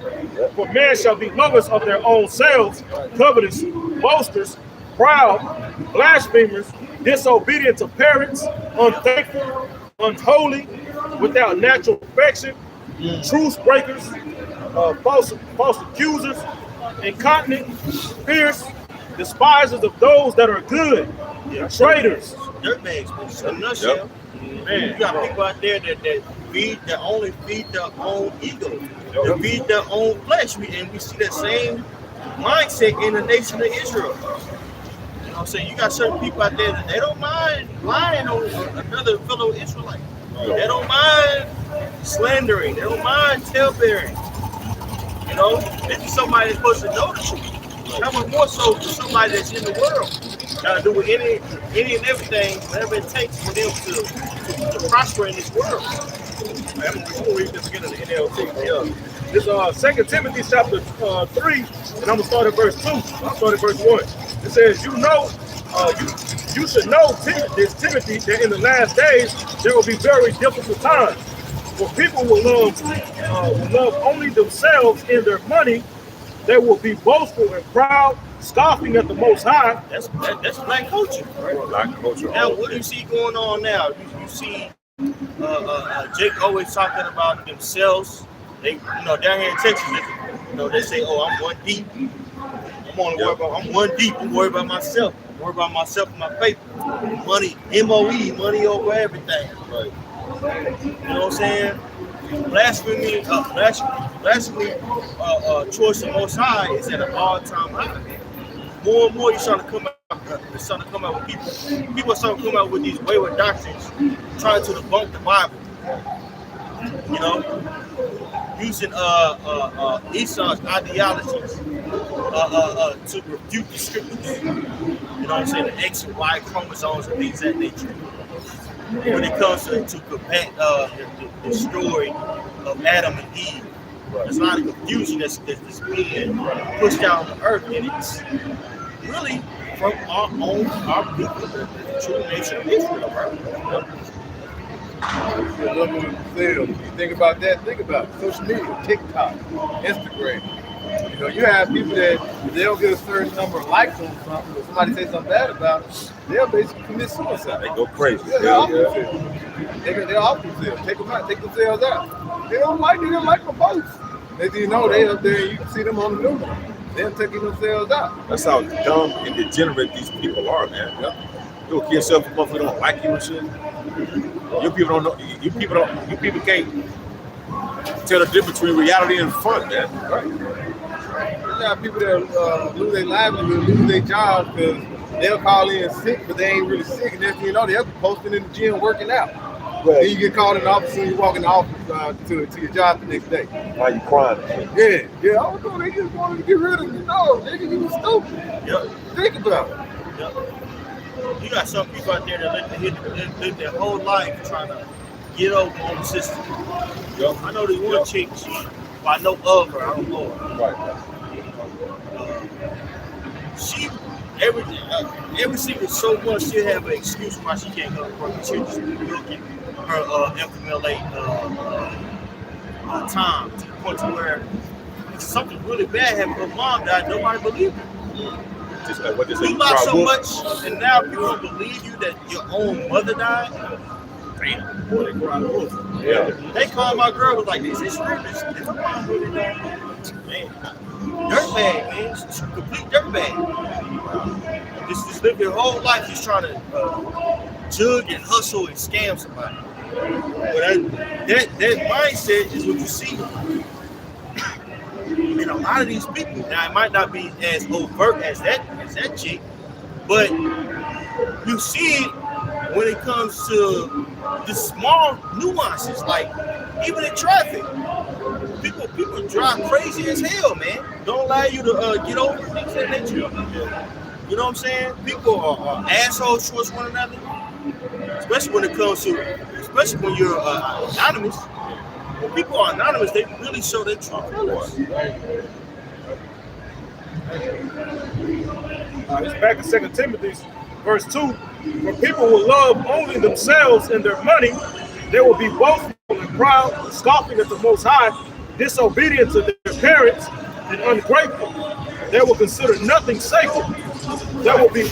for men shall be lovers of their own selves, covetous, boasters, proud, blasphemers, disobedient to parents, unthankful, unholy, without natural affection, truce breakers, false accusers, incontinent, fierce, despisers of those that are good, traitors." Dirtbags, in a nutshell. Yep. Man, you got people out there that only feed their own ego, that feed their own flesh, and we see that same mindset in the nation of Israel. You know what I'm saying? You got certain people out there that they don't mind lying on another fellow Israelite. They don't mind slandering. They don't mind talebearing. This is somebody that's supposed to know the truth. How much more so for somebody that's in the world, trying to do with any and everything, whatever it takes for them to prosper in this world. We'll read this again in the NLT. This 2 Timothy chapter 3, and I'm gonna start at verse 2. I'll start at verse 1. It says, you should know this, Timothy, that in the last days there will be very difficult times. For people will love only themselves and their money. They will be boastful and proud, scoffing at the Most High. That's black culture. Right? Black culture. Now, what do you see going on now? You see Jake always talking about themselves. They, down here in Texas, they say, "Oh, I'm one deep. I'm one deep. I'm worried about myself. I'm worried about myself and my paper. Money, MOE, money over everything." Right. You know what I'm saying? Blasphemy, towards the Most High is at an all-time high. More and more, you're starting to come out with people. People are starting to come out with these wayward doctrines, trying to debunk the Bible. Using Esau's ideologies to refute the scriptures. You know what I'm saying? The X and Y chromosomes and things of that nature. When it comes to combat the story of Adam and Eve, there's a lot of confusion that's being pushed out on the earth, and it's really from our people, the true nation of Israel, right? You're looking at sales. You think about that, think about it. Social media, TikTok, Instagram. You know, you have people that if they don't get a certain number of likes on something, or somebody say something bad about it, they'll basically commit suicide. They go crazy. Yeah, they're off themselves. They're off themselves. Take themselves out. They don't like the post. As you know, they up there and you can see them on the news. They're taking themselves out. That's how dumb and degenerate these people are, man. Yep. You'll kill yourself if they don't like you and shit. You people don't know. You people can't tell the difference between reality and fun, man. Right. There's a lot of people that lose their livelihood, lose their jobs because they'll call in sick, but they ain't really sick. And then you know they'll be posting in the gym working out. Right. Then you get called in the office and you walk in the office to your job the next day. Why you crying? Yeah. I don't know. They just wanted to get rid of you. No, nigga, you stupid. Yep. Think about it. Yep. You got some people out there that live their whole life trying to get over on the system. Yep. I know this one chick, I know of her, I don't know her. Right. She, every single so much, she'll have an excuse why she can't go to work. She'll just be milking her FMLA time to the point to where if something really bad happened, her mom died, nobody believed her. Just like what they say, you lie so much, and now people don't believe you that your own mother died. Damn, boy, they go out of the roof. Yeah. They called my girl, was like, "This is real. This my mom really died." Man, dirtbag, man, she's a complete dirtbag. Just live your whole life just trying to jug and hustle and scam somebody. But that mindset is what you see. And a lot of these people, now it might not be as overt as that chick, but you see it when it comes to the small nuances, like even in traffic. People drive crazy as hell, man. Don't allow you to get over things that nature. You know what I'm saying? People are assholes towards one another, especially when it comes to, especially when you're anonymous. When people are anonymous, they really show their true colors. It's back in 2 Timothy, verse 2. For people will love only themselves and their money, they will be boastful and proud, scoffing at the Most High, disobedient to their parents, and ungrateful. They will consider nothing sacred. That will be.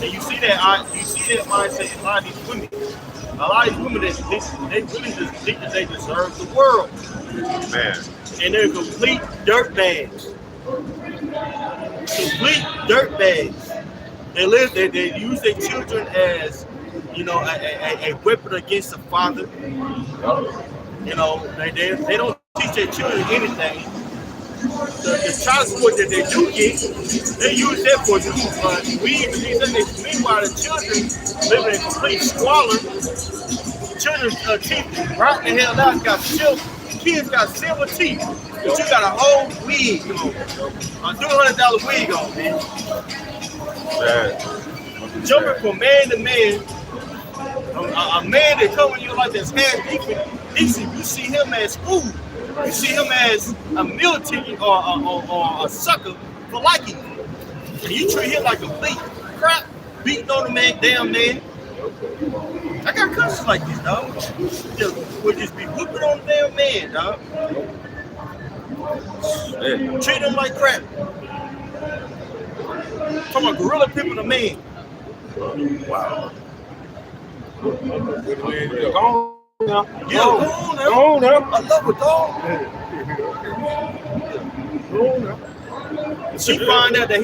And you see that mindset in a lot of these women. A lot of these women, they really just think that they deserve the world. Man. And they're complete dirtbags. Complete dirtbags. They use their children as, you know, a weapon against the father. You know, they don't teach their children anything. The child support that they do get, they use that for weed. Meanwhile, the children living in complete squalor. Children's teeth rotten the hell out. Kids got silver teeth, but you got a whole wig on. $200 wig on, man. Jumping from man to man. A man that come in your life that's half decent, you see him as food. You see him as a meal ticket or a sucker for liking you. And you treat him like a complete crap, beating on the damn man. I got cousins like this, dog. Would just be whooping on the damn man, dog. Yeah. Treat him like crap. Talking about gorilla pimping a man. Wow. Go on now. Yeah, go on now. I love it, dog. Go on now. She find out that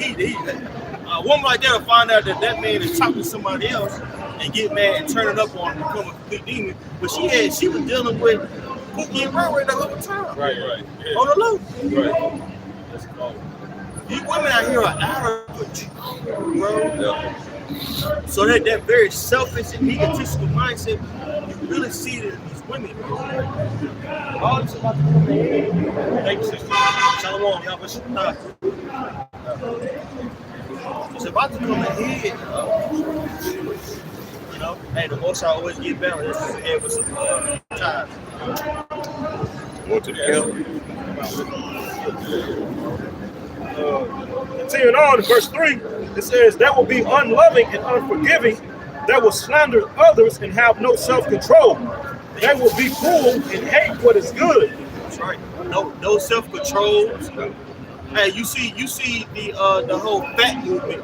a woman like that will find out that man is talking to somebody else and get mad and turn it up on him and become a complete demon. But she was dealing with Pookie and Ray the whole time. Right. Yeah. On the loop. Right. That's cool. These women out here are out of control, bro. Yeah. So that very selfish and egotistical mindset, you really see it in these women, bro. All this about the women. Thank you, sister. Shalom, y'all. What's your thoughts? It's about to come ahead. You know, hey, the most I always get better. Let's just head with some ties. Go to the camp. Continuing on in verse 3, it says, "That will be unloving and unforgiving, that will slander others and have no self-control. they will be cruel and hate what is good. That's right. No self-control. Hey, you see the whole fat movement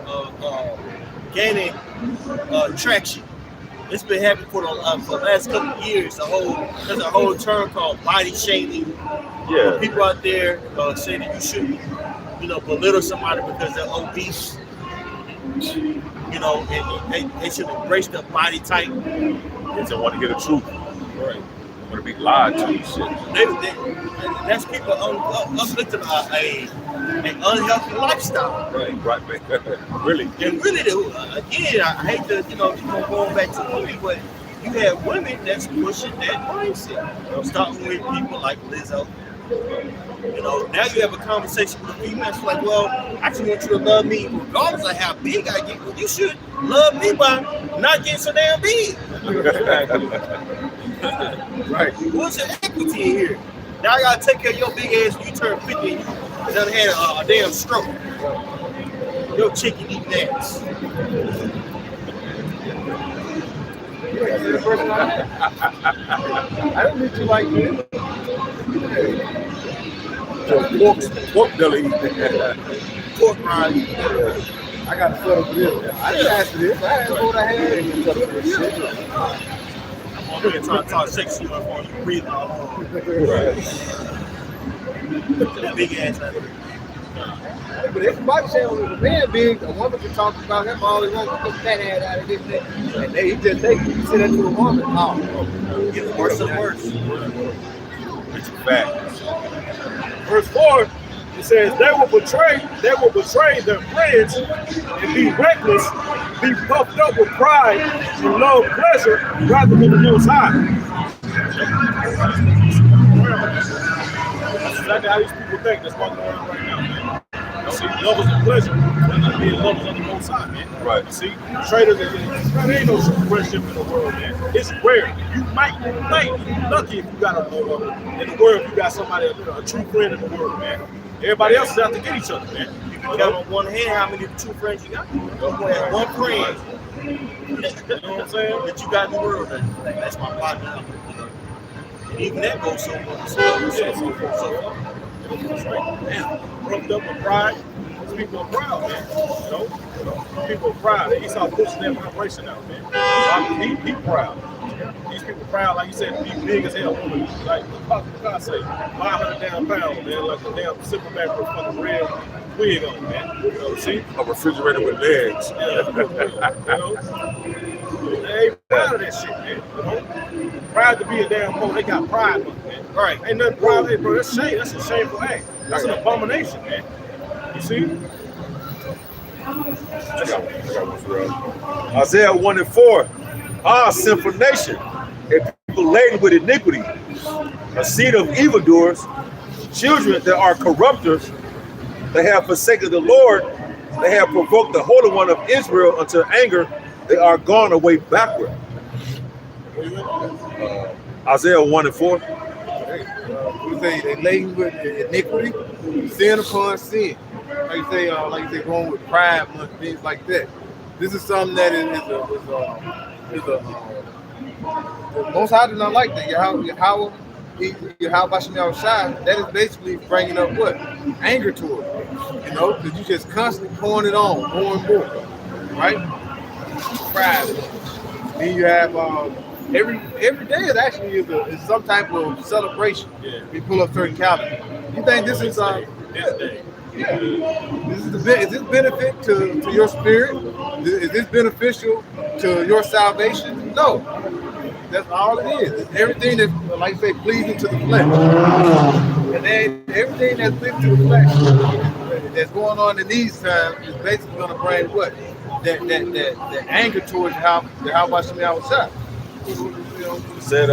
gaining traction. It's been happening for the last couple of years. There's a whole term called body shaming. Yeah. People out there saying that you shouldn't, belittle somebody because they're obese. And they should embrace their body type. They don't want to hear the truth. Right. Want to be lied to and shit. That's people uplifting an unhealthy lifestyle. Right. Really. And really, again, I hate to, going back to women, but you have women that's pushing that mindset. Starting with people like Lizzo. Now you have a conversation with a female. She's like, well, I just want you to love me regardless of how big I get. Well, you should love me by not getting so damn big. Right. What's your equity in here? Now I gotta take care of your big ass when you turn 50 and you done had a damn stroke. Your chicken eating ass. I don't need you like this. Pork belly. Pork rind. I got to settle for this. I didn't ask for this. I asked for what I had. I'm over here trying to talk sexy on you, breathing all over. That big ass out there. But everybody saying when a man big, a woman can talk about him all he wants to put that head out of this thing. And he just take it. You say that to a woman. Oh, Getting worse and worse. It's a fact. Verse 4, it says, they will betray their friends and be reckless, be puffed up with pride and love pleasure rather than the Most High. That's exactly how these people think that's walking around right now, man. You see, lovers of pleasure rather than being lovers of the Most High, man. Right. You see, traders, there ain't no true friendship in the world, man. It's rare. You might be lucky if you got in the world, if you got somebody, a true friend in the world, man. Everybody else is out to get each other, man. You can count on one hand how many true friends you got. You have one friend. You know what I'm saying? That you got in the world. That's my partner. And even that goes so far. So Damn, puffed up with pride. People are proud, man. People are proud. Esau pushes that vibration out, man. He proud. These people proud, like you said, to be big as hell. Like what God say, 500 damn pounds, man. Like a damn Superman with a fucking red wig on, man. See? A refrigerator with legs. They ain't proud of that shit, man. Proud to be a damn boy. They got pride, man. right. Ain't nothing proud. Hey, bro, that's shame. That's a shameful act. That's an abomination, man. You see? I got one for real. Isaiah 1:4. Sinful nation, a people laden with iniquity, a seed of evildoers, children that are corrupters, they have forsaken the Lord, they have provoked the Holy One of Israel unto anger, they are gone away backward. Isaiah 1:4. They laden with iniquity, sin upon sin. Like you say, going with pride and things like that. This is something that is the Most High does not like that. Yahweh that is basically bringing up what? Anger to it. Because you just constantly pouring it on, more and more. Right? Pride. Then you have every day is actually is some type of celebration. Yeah. We pull up certain calendars. You think this is this day. yeah. Is this benefit to your spirit? Is this beneficial to your salvation? No. That's all it is. It's everything that's, like you say, pleasing to the flesh. And then everything that's pleasing to the flesh that's going on in these times is basically going to bring what? That anger towards how much we outside. Said,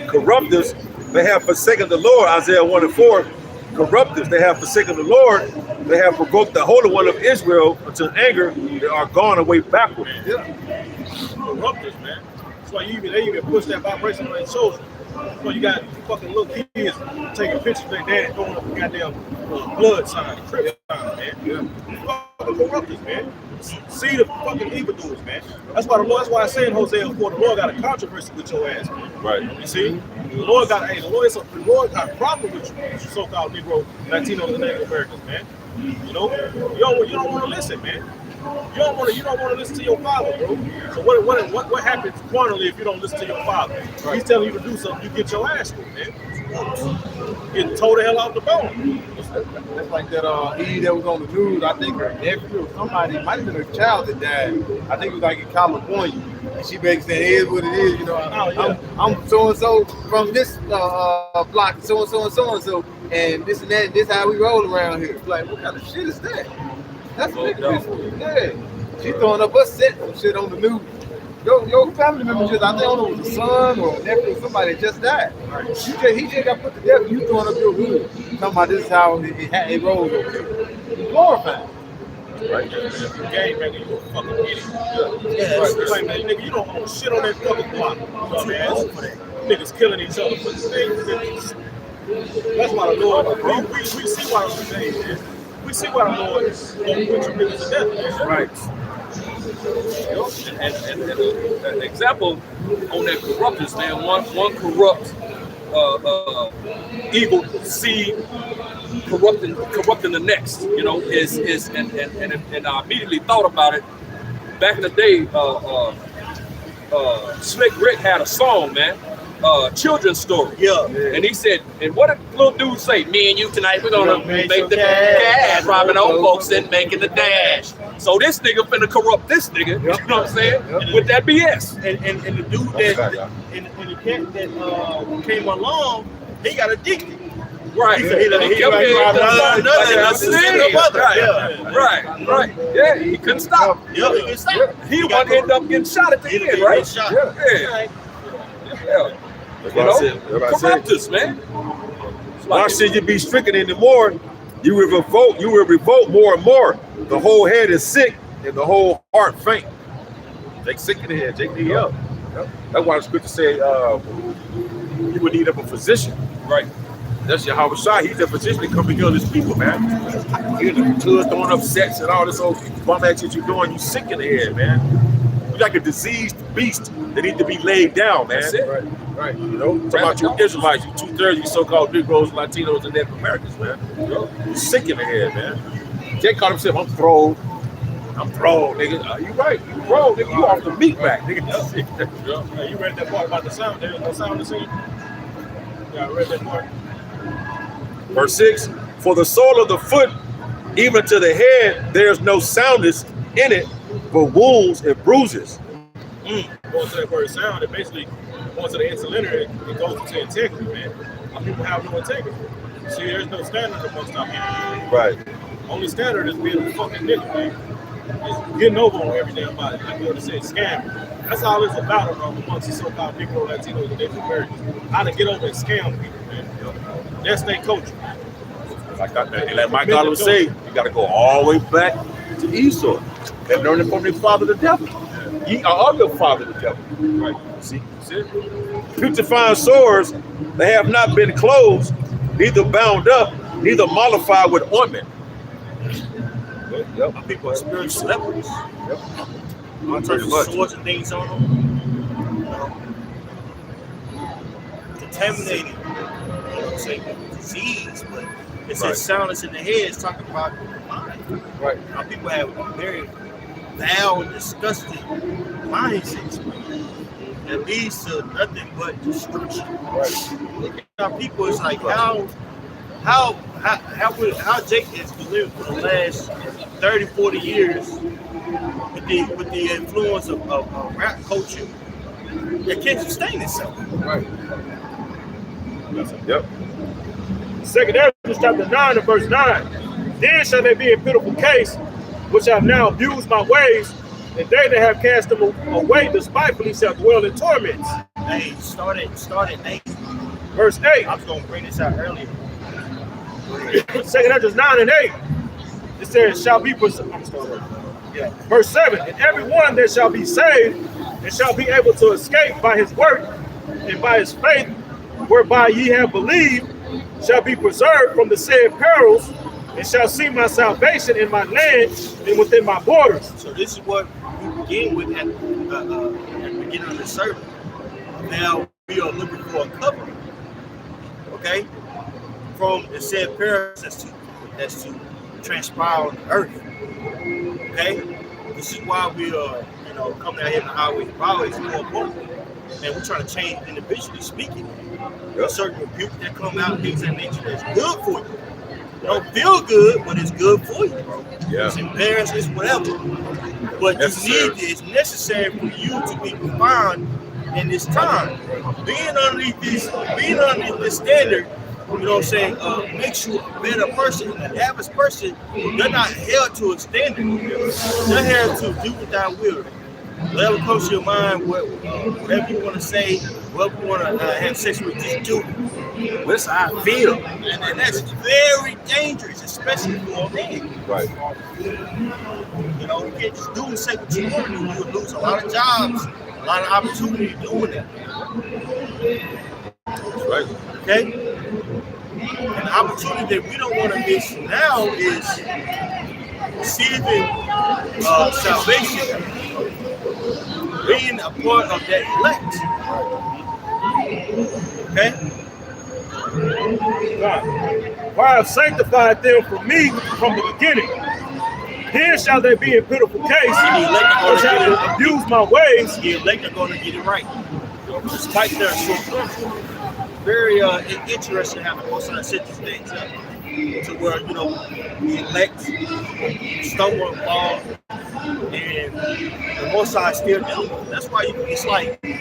corrupters, they have forsaken the Lord. Isaiah 1:4. Corrupters, they have forsaken the Lord, they have provoked the Holy One of Israel unto anger, they are gone away backward. Yeah. Corruptors, man. That's why they even push that vibration on their children. That's why you got fucking little kids taking pictures of their dad throwing up a goddamn blood sign, crib sign, man. Yeah. Fucking fucking corrupters, man. See the fucking evildoers, man. That's why I say in Hosea 4, the Lord got a controversy with your ass, man. Right. You see, the Lord got a problem with you so-called Negro, Latinos, and Native Americans, man. You know, you don't want to listen, man. You don't want to listen to your father, bro. So what happens quantally if you don't listen to your father? Right. He's telling you to do something, you get your ass whooped, man. Getting tore the hell off the bone. That's like that E that was on the news. I think her nephew or somebody, it might have been her child that died. I think it was like in California. And she basically said, "It is what it is." You know, I'm so and so from this block, so and so and so and so, and this and that. And this how we roll around here. It's like, what kind of shit is that? That's ridiculous. Yeah, she throwing up her set some shit on the news. Your family member just, I think, I don't know, it was a son or a nephew or somebody that just died. He just got put to death and you throwing up your hood. Talking about this is how it rolls over here. It's glorified. Right. Game maker, you a fucking idiot. Yeah, right. Like, man, nigga, you don't own shit on that fucking block. You know what I mean? Niggas killing each other for things. That's why the Lord, we see why the Lord, man. We see why the Lord won't put you niggas to death, man. Right. And an example on that corruptness, man. One corrupt evil seed corrupting the next. You know, is and I immediately thought about it. Back in the day, Slick Rick had a song, man. Children's story. Yeah. And he said, and what did little dude say? Me and you tonight, we're gonna make the cash, robbing old folks and making the dash. So this nigga finna corrupt this nigga, you know what I'm saying? With that BS. And the dude that and the cat that came along, he got addicted. Right. Right. Yeah, he couldn't stop. Yeah, he couldn't stop. He would end up getting shot at the end, right? Yeah. You know, corruptors, man. Why should you be stricken anymore? You will revolt more and more. The whole head is sick and the whole heart faint. Take sick in the head, take the up. That's why the scripture say you would need up a physician. Right. That's your Yahweh. He's the physician to come heal his people, man. You're the blood throwing up sets and all this old bum ass shit you're doing. You sick in the head, man. You're like a diseased beast that need to be laid down, man. That's it. Right. You know, talking about you Israelites, you 2/3 you so-called Negroes, Latinos, and Native Americans, man. You're sick in the head, man. Jay called himself, I'm thrown, nigga. You right, you thrown, nigga. You off the meat back, nigga. Yeah, you read that part about the sound. There's no sound to sing. Yeah, I read that part. Verse 6, for the sole of the foot, even to the head, there's no soundness in it, but wounds and bruises. Going to that word sound, it basically going to the interlinear, it goes into integrity, man. Our people have no integrity. See, there's no standard amongst our people. Right. Only standard is being a fucking nigga, man. It's getting over on every damn body. Like you said, scamming. That's all it's about amongst the so-called Negro, Latinos, and Native Americans. How to get over and scam people, man. That's their culture. Like Mike always say, you got to go all the way back to Esau and learn it from their father, the devil. Ye are of your father, the devil. Right. See? Putrefying sores, they have not been closed, neither bound up, neither mollified with ointment. Yep. Our people are spiritual lepers. Yep. All types of swords and things on them. Contaminated. You know what I'm saying? Disease, but it says soundness in the head is talking about the mind. Right. Our people have very foul and disgusting mindsets that leads to nothing but destruction. Right. Look at our people, it's like how Jake has been living for the last 30, 40 years with the influence of rap culture that can't sustain itself. Right. Yep. 2nd Ezra chapter 9 and verse 9. Then shall they be in pitiful case, which have now abused my ways, and they that have cast them away despitefully shall dwell in torments. Hey, start at 8. Verse 8. I was going to bring this out earlier. 2nd Ezra 9 and 8. It says, shall be Verse 7. And every one that shall be saved and shall be able to escape by his work and by his faith, whereby ye have believed, shall be preserved from the said perils and shall see my salvation in my land and within my borders. So this is what we begin with at the beginning of the sermon. Now we are looking for a covering, okay, from the said parents that's to transpire on the earth. Okay, this is why we are, coming out here in the highways and byways more important. And we're trying to change individually speaking. There's certain rebuke that come out, things of that nature that's good for you. It don't feel good, but it's good for you, bro. Yeah. It's embarrassing, it's whatever. But it's necessary for you to be refined in this time. Being underneath this standard, makes you a better person. An average person, they're not held to a standard. They're held to do what thou will. Whatever comes to your mind, whatever you want to say, whatever you want to have sex with, just do it. That's how I feel. And that's very dangerous, especially for a man. Right. You can't just do and say what you want to do. You'll lose a lot of jobs, a lot of opportunity doing that. That's right. Okay? And the opportunity that we don't want to miss now is receiving salvation, being a part of that elect. Okay? God, for I have sanctified them for me from the beginning. Then shall they be in pitiful case, or shall abuse my ways. The elect are going to get it right, despite their shortcomings. Very interesting how the Most High set these things up to where the elect stumble and fall, and the Most High still do. That's why it's like you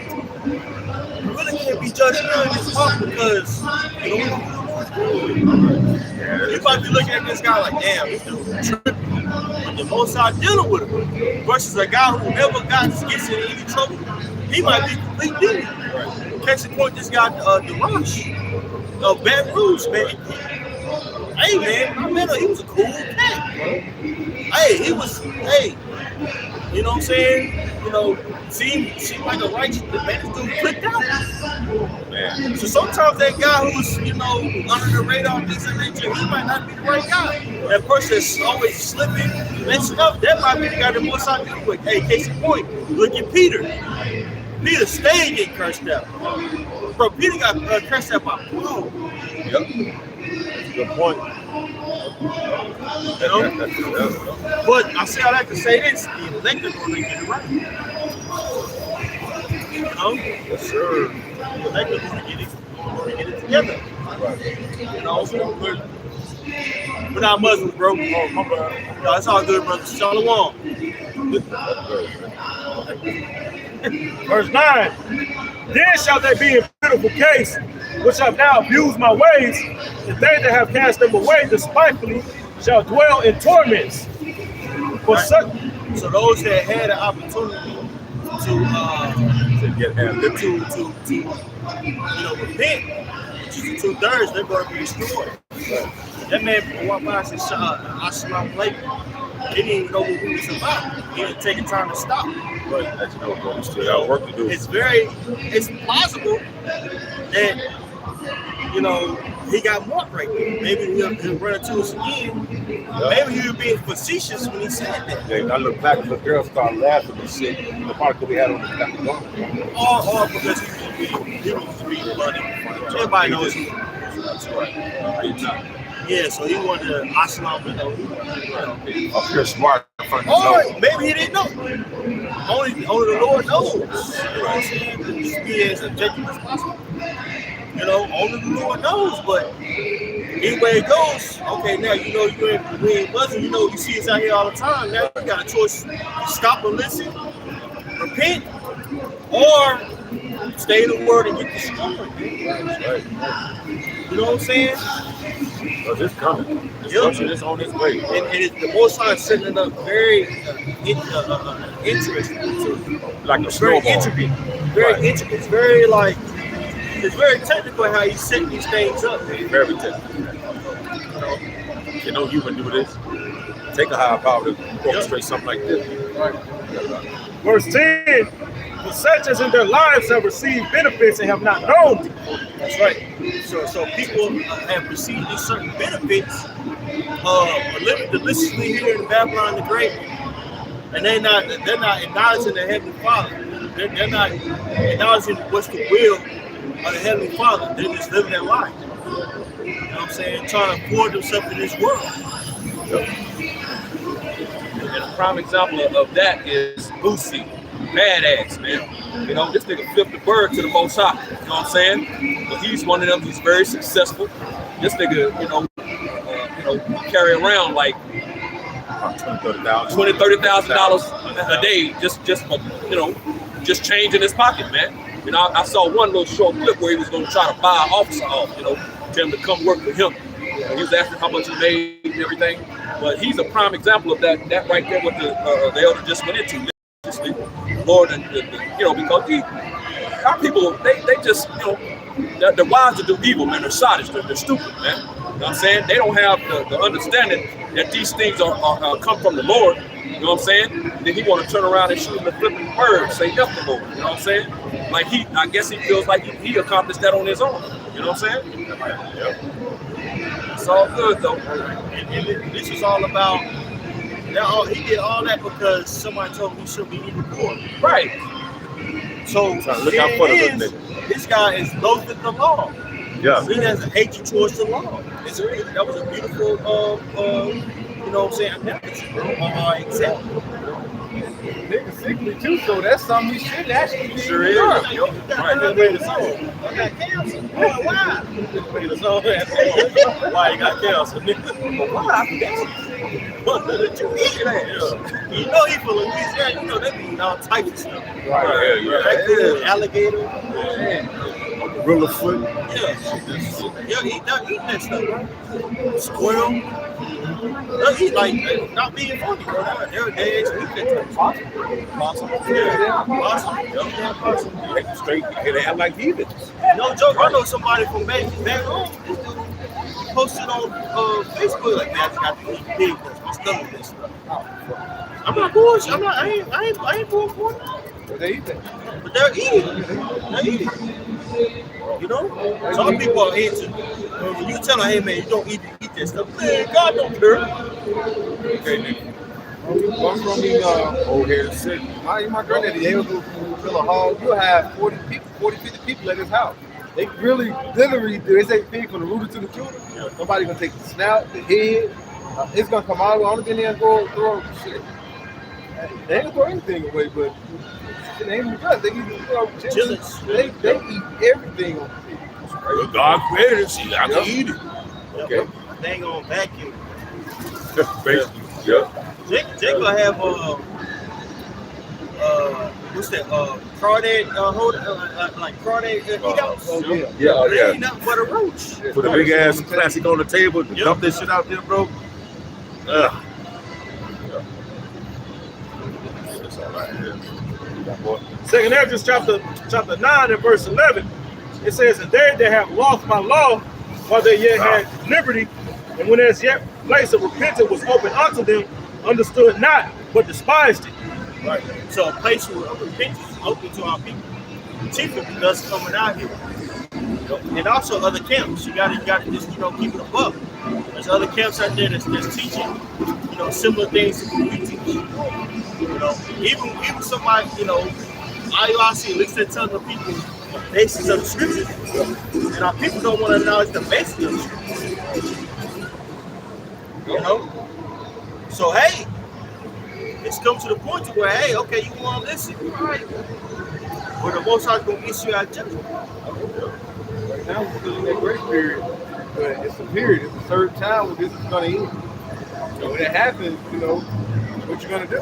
really can't be judgmental in this talk because you don't know what's going on. You might be looking at this guy like, damn, this dude tripping. But the Most High dealing with him versus a guy who never gets in any trouble. He might be complete different. Case in point, this guy, the Rush of Baton Rouge, man. Hey, man, I met him. He was a cool cat. Hey, you know what I'm saying? Seemed like a righteous man. This dude clicked out. Man. So sometimes that guy who's, under the radar, things of that nature, he might not be the right guy. That person that's always slipping, messing up, that might be the guy that Most High deal with. Hey, case in point, look at Peter. Peter stayed getting cursed out. Bro, Peter got cursed out by Paul. Yep. Good point. But I say all that to say this, the elect are going to get it right. Yes, sir. The elect are going to get it together. We're not Muslims, bro. No, it's all good, brother. Shalom. Verse 9. Then shall they be in pitiful case, which have now abused my ways, and they that have cast them away despitefully shall dwell in torments. For such, so those that had an opportunity to repent, which is the 2/3, they're going to be destroyed. That man walked by and said, "Assalamu alaikum." He didn't even know what we was about. He didn't take the time to stop. But we still got work to do. It's possible that he got marked right there. Maybe he'll run into us again. Yeah. Maybe he was being facetious when he said that. Yeah, I look back and the girl started laughing and shit. The particle we had on the back of the Or because he was being funny. Everybody knows he was. That's right. Yeah, so he wanted to Assalamu alaikum. Up here smart. Or maybe he didn't know. Only the Lord knows. You know what I'm saying? Just be as objective as possible. Only the Lord knows. But anyway it goes, okay, now we ain't Muslim. You see us out here all the time. Now you got a choice: stop and listen, repent, or stay in the Word and get destroyed. Right. You know what I'm saying? Because it's coming. It's on its way. And the Most High is setting it up very interesting. Like a it's very snowball. intricate. Very intricate. It's very technical how He's setting these things up. Very technical. Can no human do this? Take a higher power to orchestrate something like this. Verse 10. For such as in their lives have received benefits and have not known thee. That's right. So people have received these certain benefits, living deliciously here in Babylon the Great, and they're not acknowledging the Heavenly Father. They're not acknowledging what's the will of the Heavenly Father. They're just living their life. You know what I'm saying? Trying to afford themselves in this world. And a prime example of that is Boosie, badass, man. You know, this nigga flipped the bird to the Most High. You know what I'm saying? But he's one of them. He's very successful. This nigga, carry around like $20,000-$30,000 a day, just change in his pocket, man. You know, I saw one little short clip where he was going to try to buy an officer off, tell him to come work with him. He was asking how much he made and everything. But he's a prime example of that right there, what the elder just went into. Lord, because our people, they just, they're wise to do evil, man. They're sottish, they're stupid, man. You know what I'm saying? They don't have the understanding that these things are come from the Lord. You know what I'm saying? And then he want to turn around and shoot him the flipping bird, say nothing the Lord. You know what I'm saying? Like I guess he feels like he accomplished that on his own. You know what I'm saying? Yep. It's all good though. And this is all about. He did all that because somebody told him he shouldn't be eating pork. Right. So look out for this guy is loathing the law. Yeah. He has a hatred towards the law. That was a beautiful, you know what I'm saying, analogy, example. Niggas sickly too, so that's something we should actually be. Sure is. Right. You made a song. I got cancer. Why? Made a song. Why you got cancer? Why? What did you eat? You know he from Louisiana. You know they be all types of stuff. Right. Alligator. Gorilla foot. Yeah, he not eating that stuff, right? Squirrel. He's like not being funny, bro. They actually eat that stuff. Possum. Straight, they act like heathens. No joke. I know somebody from back home. He posted on Facebook like that. I got to eat pig because my stomach this stuff. I'm not bullshit. I ain't going for it. But they eat that. But they're eating. You know? Some people are into when you tell them, hey man, you don't eat that stuff. Man, God don't care. Okay, nigga. One from me, old here sick. My granddaddy, they would go fill a hall. You'll have 40, 50 people at his house. They really, literally do. They say pig from the rooter to the tutor. Somebody's gonna take the snout, the head. It's gonna come out. I'm gonna and go throw shit. They ain't gonna throw anything away, but it ain't even good. They eat chitlins. They eat everything on the pig. God created it, see, I can eat it. Okay. They ain't gonna vacuum. Basically, yeah. Jake gonna have what's that? Crawdad like crawdad eat-outs. Yeah. They ain't nothing but a roach. Put a big ass classic on the table, dump this shit out there, bro. That's all right. Second Ezra chapter 9 and verse 11. It says, and they have lost my law while they yet had liberty, and when there's yet place of repentance was open unto them, understood not, but despised it. Right. So a place of repentance is open to our people. Chiefly because coming out here. And also other camps. You gotta just keep it above. There's other camps out there that's teaching, similar things to what we teach. Even somebody, IUIC, at least they're telling the people the basis of the scriptures. And our people don't want to acknowledge the basis of the scriptures. So hey, it's come to the point to where, hey, okay, you want to listen, all right. But the Most High is going to issue our judgment. Right now we're still in that grace period, but it's a period. It's a certain time when this is going to end. So when it happens, what you going to do?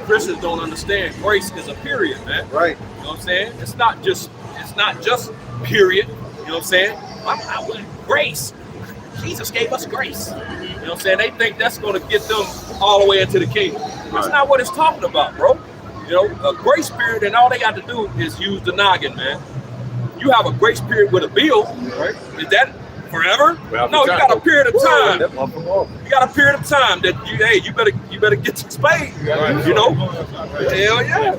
Christians don't understand grace is a period, man. Right. You know what I'm saying? It's not just period. You know what I'm saying? I want grace. Jesus gave us grace. You know what I'm saying? They think that's going to get them all the way into the kingdom. That's not what it's talking about, bro. A grace period, and all they got to do is use the noggin, man. You have a grace period with a bill, right? Is that forever? Well, no, you got a period of time. You got a period of time that you better get your spade. Hell yeah.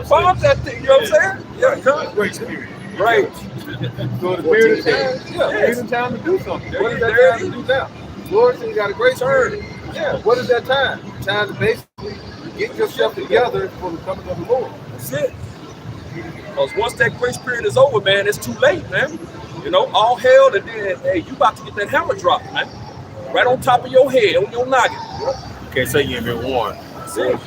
Bomb that thing, you know what I'm saying? Yeah, Grace period. Right. So the period of time, period of time to do something. What is that time to do now? Lord said you got a great turn. Yeah, what is that time? Time to basically get yourself together for the coming of the Lord. That's it. Because once that grace period is over, man, it's too late, man. You know, all hell, and then, hey, you about to get that hammer dropped, man. Right on top of your head, on your noggin. You can't say you ain't been warned. That's it.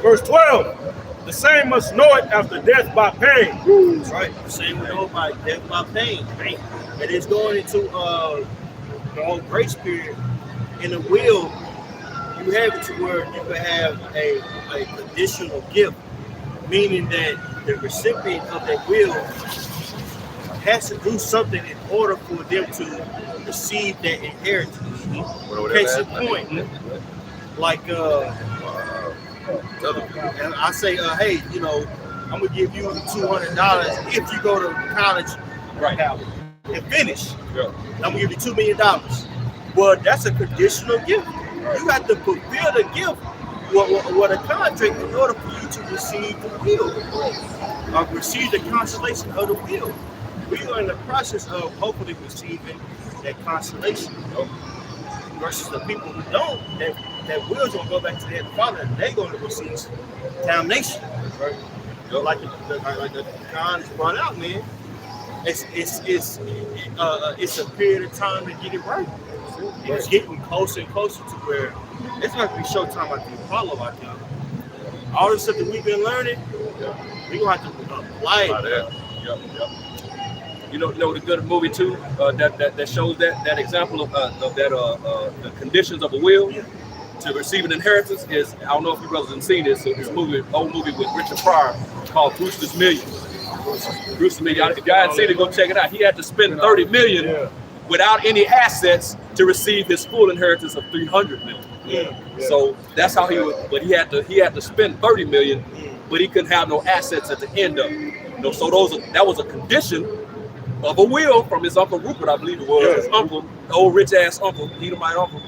Verse 12. The same must know it after death by pain. That's right. The same we know by death by pain. And it's going into the whole grace period. In the will, you have it to where you can have a conditional gift, meaning that the recipient of that will has to do something in order for them to receive that inheritance. Case in point, like and I say, hey, you know, I'm gonna give you $200 if you go to college, Right. and finish. Yeah. I'm gonna give you $2 million. Well, that's a conditional gift. You have to fulfill the gift, what a contract, in order for you to receive the will, or receive the consolation of the will. We are in the process of hopefully receiving that consolation. Versus the people who don't, that will's gonna go back to their father, and they're gonna receive damnation. Right? Like the Khan's brought out, man. It's a period of time to get it right. It's getting closer and closer to where it's not gonna be showtime like the Apollo out there. All the stuff that we've been learning, we're gonna have to apply it. You know the good movie too that shows that example of the conditions of a will to receive an inheritance is, I don't know if you brothers have seen this. So this old movie with Richard Pryor called Brewster's Millions. Brewster's Millions. If y'all haven't seen it, go check it out. He had to spend $30 million without any assets to receive his full inheritance of $300 million. So that's how he would. But he had to spend $30 million, but he couldn't have no assets at the end of it. You know, so that was a condition of a will from his uncle Rupert, I believe it was. His uncle, the old rich ass uncle, Edomite uncle.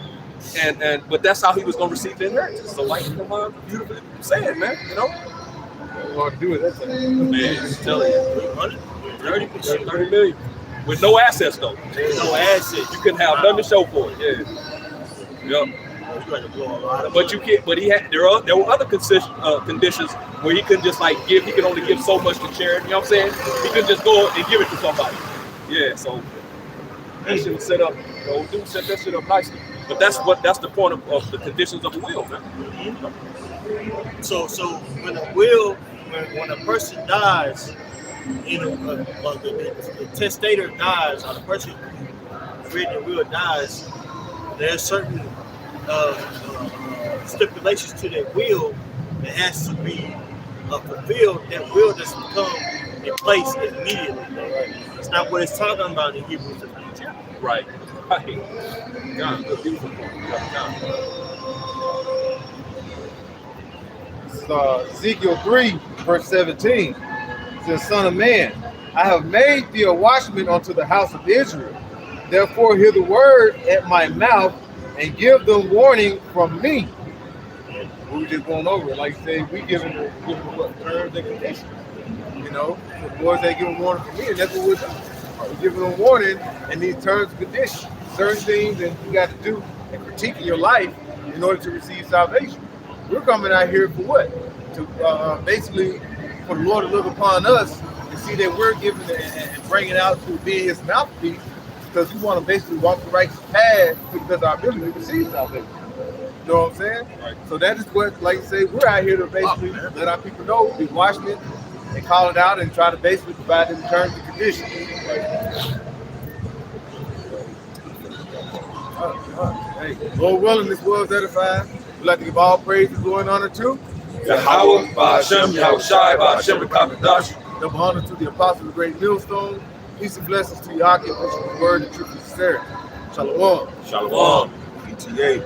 But that's how he was gonna receive the inheritance. So like beautifully said, man, you know. What to do with that thing? Man, tell you, 30 million. With no assets though. There's no assets. You couldn't have nothing to show for it. Yeah. But you can't. But there were other conditions where he couldn't just like give. He could only give so much to charity. You know what I'm saying? He couldn't just go and give it to somebody. Yeah. So that shit was set up. The old dude set that shit up nicely. But that's the point of the conditions of the will, man. So when a will, when a person dies, you know, the testator dies, or the person who created the will dies, there's certain stipulations to that will that has to be fulfilled. That will doesn't come in place immediately. It's not what it's talking about in Hebrews. Right. God, beautiful point. This is Ezekiel 3, verse 17. It says, Son of man, I have made thee a watchman unto the house of Israel. Therefore hear the word at my mouth and give them warning from me. We were just going over it. Like I say, we giving what terms and conditions. You know, the boys they give them warning from me, and that's what we're doing. We're giving them warning and these terms and conditions. Certain things that you got to do and critique in your life in order to receive salvation. We're coming out here for what? To basically for the Lord to look upon us and see that we're giving and bringing out to being His mouthpiece, because we want to basically walk the righteous path because our ability to receive salvation. You know what I'm saying? Right. So that is what, like I say, we're out here to basically let our people know, be watchmen, and call it out and try to basically provide them terms and conditions. Right. Hey, Lord willing, this world's edified. We'd like to give all praise and glory and honor to Yahweh, Ba'ashem, Yahushai, Ba'ashem, B'Kakadash. Double honor to the apostle of the great millstone. Peace and blessings to Yahweh, which is the word and truth and sincerity. Shalom. Shalom. PTA.